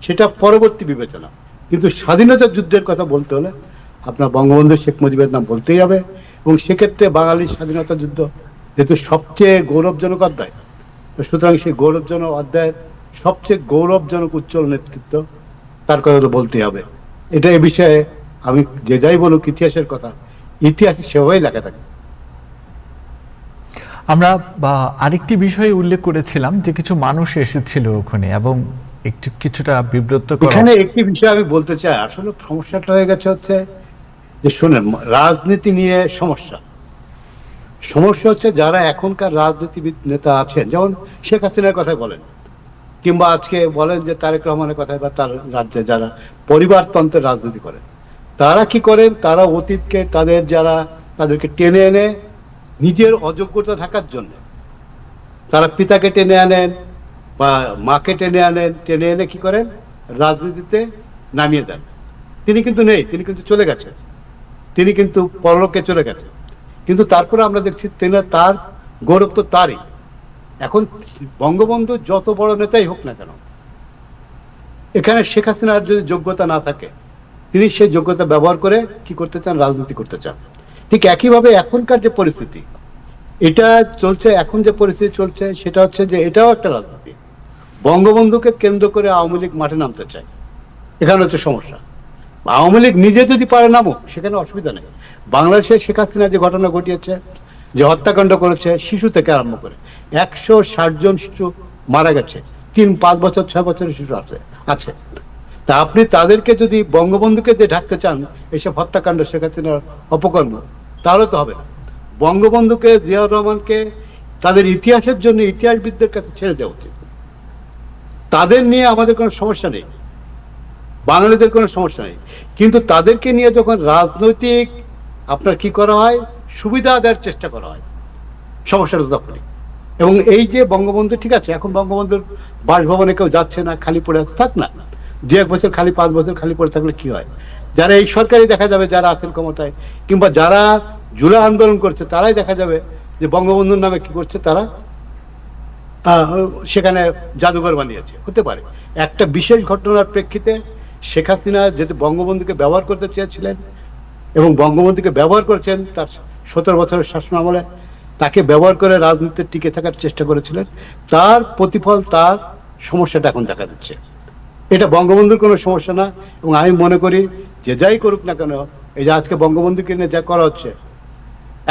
সেটা পরবর্তী বিবেচনা। কিন্তু স্বাধীনতা যুদ্ধের কথা বলতে হলে আপনার বঙ্গবন্ধু শেখ মুজিবের নাম বলতেই হবে। এবং সেক্ষেত্রে বাঙালির স্বাধীনতা যুদ্ধ যেহেতু সবচেয়ে গৌরবজনক অধ্যায়, তো সুতরাং সেই গৌরবজনক অধ্যায়ের সবচেয়ে গৌরবজনক উজ্জ্বল নেতৃত্ব, তার কথা তো বলতেই হবে। এটা এ বিষয়ে আমি যে যাই বলুক, ইতিহাসের কথা ইতিহাসে সেভাবেই লেখা থাকে।
আমরা আরেকটি বিষয়ে উল্লেখ করেছিলাম যে কিছু মানুষ এসেছিল ওখানে, এবং কিছুটা বিব্রতকর।
এখানে একটি বিষয় আমি বলতে চাই, আসলে সমস্যাটা হয়ে গেছে হচ্ছে যে, শোনেন, রাজনীতি নিয়ে সমস্যা হচ্ছে যারা এখনকার রাজনীতিবিদ নেতা আছেন, যেমন শেখ হাসিনার কথাই বলেন, কিংবা আজকে বলেন যে তারেক রহমানের কথাই, বা তার রাজ্যে যারা পরিবারতন্ত্রের রাজনীতি করেন, তারা কি করেন, তারা অতীতকে তাদেরকে টেনে এনে নিজের অযোগ্যতা থাকার জন্য তারা পিতাকে টেনে আনেন বা মাকে টেনে এনে কি করেন, রাজনীতিতে নামিয়ে দেন। তিনি কিন্তু নেই, তিনি কিন্তু চলে গেছেন, তিনি কিন্তু পরলোকে চলে গেছেন। কিন্তু তারপরে আমরা দেখছি তার গৌরব তো তারই। এখন বঙ্গবন্ধু যত বড় নেতাই হোক না কেন, এখানে শেখ হাসিনার যদি যোগ্যতা না থাকে, তিনি সেই যোগ্যতা ব্যবহার করে কি করতে চান, রাজনীতি করতে চান। ঠিক একইভাবে এখনকার যে পরিস্থিতি এটা চলছে, এখন যে পরিস্থিতি চলছে সেটা হচ্ছে যে এটাও একটা রাজনীতি। বঙ্গবন্ধুকে কেন্দ্র করে আওয়ামী লীগ মাঠে নামতে চায়, এখানে হচ্ছে সমস্যা। আওয়ামী লীগ নিজে যদি পারে নামুক, সেখানে অসুবিধা নেই। বাংলাদেশে শেখ হাসিনা যে ঘটনা ঘটিয়েছে, যে হত্যাকাণ্ড করেছে, শিশু থেকে আরম্ভ করে 160 জন শিশু মারা গেছে, 3, 5 বছর 6 বছরের শিশু আছে। তা আপনি তাদেরকে যদি বঙ্গবন্ধুকে যে ঢাকতে চান এসব হত্যাকাণ্ড, শেখ হাসিনার অপকর্ম, তাহলে তো হবে না। বঙ্গবন্ধুকে, জিয়াউর রহমানকে তাদের ইতিহাসের জন্য ইতিহাসবিদদের কাছে ছেড়ে দেওয়া উচিত। তাদের নিয়ে আমাদের কোনো সমস্যা নেই, বাঙালিদের কোনো সমস্যা নেই, কিন্তু তাদেরকে নিয়ে যখন রাজনৈতিক আপনার কি করা হয়, সুবিধা দেওয়ার চেষ্টা করা হয়, সমস্যাটা তখনই। এবং এই যে বঙ্গবন্ধু, ঠিক আছে, এখন বঙ্গবন্ধুর বাসভবনে কেউ যাচ্ছে না, খালি পড়ে আছে, থাক না, 2-1 বছর খালি, 5 বছর খালি পড়ে থাকলে কি হয়? যারা এই সরকারই দেখা যাবে, যারা আছেন ক্ষমতায়, কিংবা যারা জুলাই আন্দোলন করছে, তারাই দেখা যাবে যে বঙ্গবন্ধুর নামে কি করছে, তারা সেখানে জাদুঘর বানিয়েছে। হতে পারে একটা বিশেষ ঘটনার প্রেক্ষিতে শেখ হাসিনা যেহেতু বঙ্গবন্ধুকে ব্যবহার করতে চেয়েছিলেন এবং বঙ্গবন্ধুকে ব্যবহার করেছেন তার 17 বছরের শাসন আমলে, তাকে ব্যবহার করে রাজনীতিতে টিকে থাকার চেষ্টা করেছিলেন, তার প্রতিফল, তার সমস্যাটা এখন দেখা দিচ্ছে। এটা বঙ্গবন্ধুর কোনো সমস্যা না। এবং আমি মনে করি যে যাই করুক না কেন, এই যে আজকে বঙ্গবন্ধুকে নিয়ে যা করা হচ্ছে,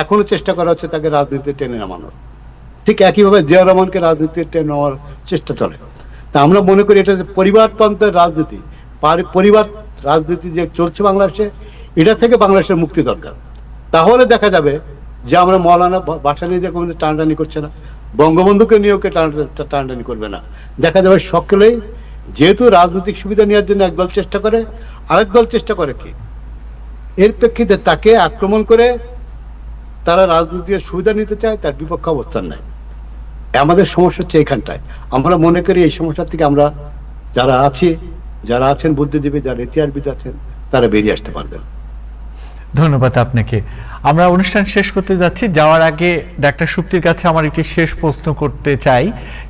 এখনো চেষ্টা করা হচ্ছে তাকে রাজনীতিতে টেনে নামানোর। ঠিক একইভাবে জিয়া রহমানকে রাজনীতিতে টেনে নেওয়ার চেষ্টা চলে। তা আমরা মনে করি এটা যে পরিবারতন্ত্রের রাজনীতি, পরিবার রাজনীতি যে চলছে বাংলাদেশে, এটা থেকে বাংলাদেশের মুক্তি দরকার। তাহলে দেখা যাবে যে আমরা মৌলানা ভাসানী দিয়ে কোনো টানাটানি করছে না, বঙ্গবন্ধুকে নিয়েও কে টানাটানি করবে না। দেখা যাবে সকলেই, যেহেতু রাজনৈতিক সুবিধা নেওয়ার জন্য একদল চেষ্টা করে, আরেক দল চেষ্টা করে কি এর প্রেক্ষিতে তাকে আক্রমণ করে তারা রাজনৈতিক সুবিধা নিতে চায়, তার বিপক্ষে অবস্থান নেয়। আমাদের সমস্যা হচ্ছে এখানটায়। আমরা মনে করি এই সমস্যা থেকে আমরা যারা আছি, যারা আছেন বুদ্ধিজীবী, যারা ইতিহাসবিদ আছেন, তারা বেরিয়ে আসতে পারবেন।
ধন্যবাদ আপনাকে। আমরা অনুষ্ঠান শেষ করতে যাচ্ছি, যাওয়ার আগে ডাক্তার সুপ্তির কাছে আমার একটি শেষ প্রশ্ন করতে চাই।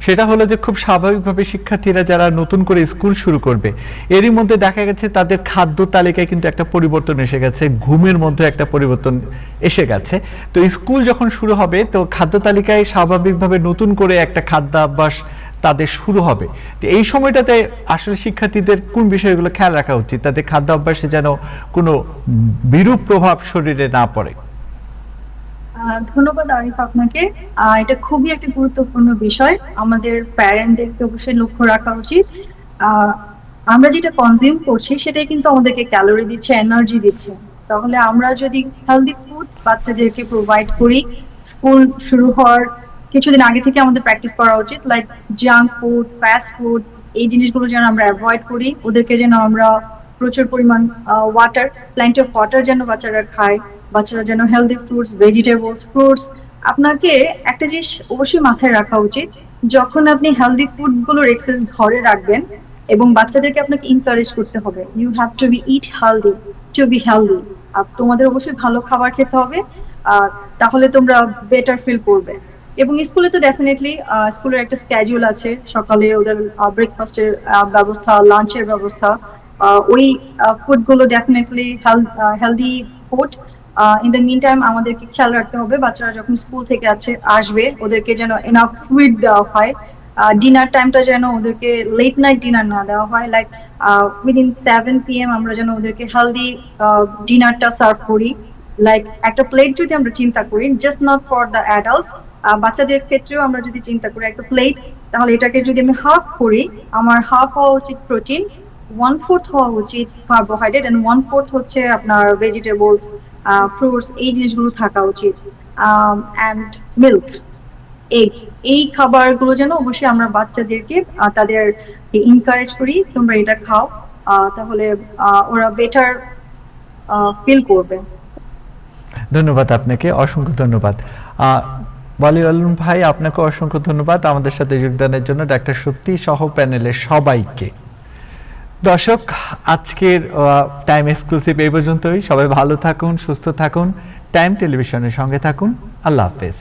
সেটা হলো যে খুব স্বাভাবিকভাবে শিক্ষার্থীরা যারা নতুন করে স্কুল শুরু করবে, এরই মধ্যে দেখা গেছে তাদের খাদ্য তালিকায় কিন্তু একটা পরিবর্তন এসে গেছে, ঘুমের মধ্যে একটা পরিবর্তন এসে গেছে। তো স্কুল যখন শুরু হবে, তো খাদ্য তালিকায় স্বাভাবিকভাবে নতুন করে একটা খাদ্যাভ্যাস তাদের শুরু হবে। তো এই সময়টাতে আসলে শিক্ষার্থীদের কোন বিষয়গুলো খেয়াল রাখা উচিত, তাদের খাদ্য অভ্যাসে যেন কোনো বিরূপ প্রভাব শরীরে না পড়ে?
ধন্যবাদ আরিফ আপনাকে। এটা খুবই একটা গুরুত্বপূর্ণ বিষয়, আমাদের প্যারেন্টদেরকে অবশ্যই লক্ষ্য রাখা উচিত। আমরা যেটা কনজিউম করছি সেটাই কিন্তু আমাদেরকে ক্যালোরি দিচ্ছে, এনার্জি দিচ্ছে। তাহলে আমরা যদি হেলদি ফুড বাচ্চাদেরকে প্রোভাইড করি, স্কুল শুরু হওয়ার কিছুদিন আগে থেকে আমাদের প্র্যাকটিস করা উচিত, like junk food, fast food, এই জিনিসগুলো যেন আমরা অ্যাভয়েড করি। ওদেরকে যেন আমরা প্রচুর পরিমাণ ওয়াটার, প্ল্যান্টি অফ ওয়াটার যেন বাচ্চারা খায়, বাচ্চারা যেন হেলদি ফ্রুটস, ভেজিটেবলস, ফ্রুটস। আপনাকে একটা জিনিস অবশ্যই মাথায় রাখা উচিত, যখন আপনি হেলদি ফুড গুলোর এক্সেস ঘরে রাখবেন এবং বাচ্চাদেরকে আপনাকে এনকারেজ করতে হবে, you have to be eat healthy to be healthy. তোমাদের অবশ্যই ভালো খাবার খেতে হবে, তাহলে তোমরা বেটার ফিল করবে। এবং স্কুলে তো ডেফিনেটলি স্কুলের একটা স্ক্যাডিউল আছে, সকালে ওদের ব্রেকফাস্টের ব্যবস্থা, লাঞ্চের ব্যবস্থা, ওই ফুডগুলো definitely healthy food. In the meantime আমাদেরকে খেয়াল রাখতে হবে বাচ্চারা যখন স্কুল থেকে আসবে ওদেরকে যেন এনাফ ফ্লুইড দেওয়া হয়। ডিনার টাইমটা যেন ওদেরকে লেট নাইট ডিনার না দেওয়া হয়, লাইক উইদিন 7 PM আমরা যেন ওদেরকে হেলদি ডিনারটা সার্ভ করি। লাইক একটা প্লেট যদি আমরা চিন্তা করি, just not for the adults, বাচ্চাদের ক্ষেত্রেও আমরা যদি চিন্তা করি একটা প্লেট, তাহলে এটাকে যদি আমি হাফ করি, আমার হাফ হওয়া উচিত প্রোটিন, 1/4 হওয়া উচিত কার্বোহাইড্রেট, এন্ড 1/4 হচ্ছে আপনার ভেজিটেবলস, ফ্রুটস, এই জিনিসগুলো থাকা উচিত, অ্যান্ড মিল্ক, এগ। এই খাবারগুলো যেন অবশ্যই আমরা বাচ্চাদেরকে তাদের এনকারেজ করি, তোমরা এটা খাও, তাহলে ওরা বেটার ফিল করবে।
ধন্যবাদ আপনাকে, অসংখ্য ধন্যবাদ। ওয়ালি আলম ভাই, আপনাকে অসংখ্য ধন্যবাদ আমাদের সাথে যোগদানের জন্য, ডাক্তার সুপ্তি সহ প্যানেলের সবাইকে। দর্শক, আজকের টাইম এক্সক্লুসিভ এই পর্যন্তই। সবাই ভালো থাকুন, সুস্থ থাকুন, টাইম টেলিভিশনের সঙ্গে থাকুন। আল্লাহ হাফেজ।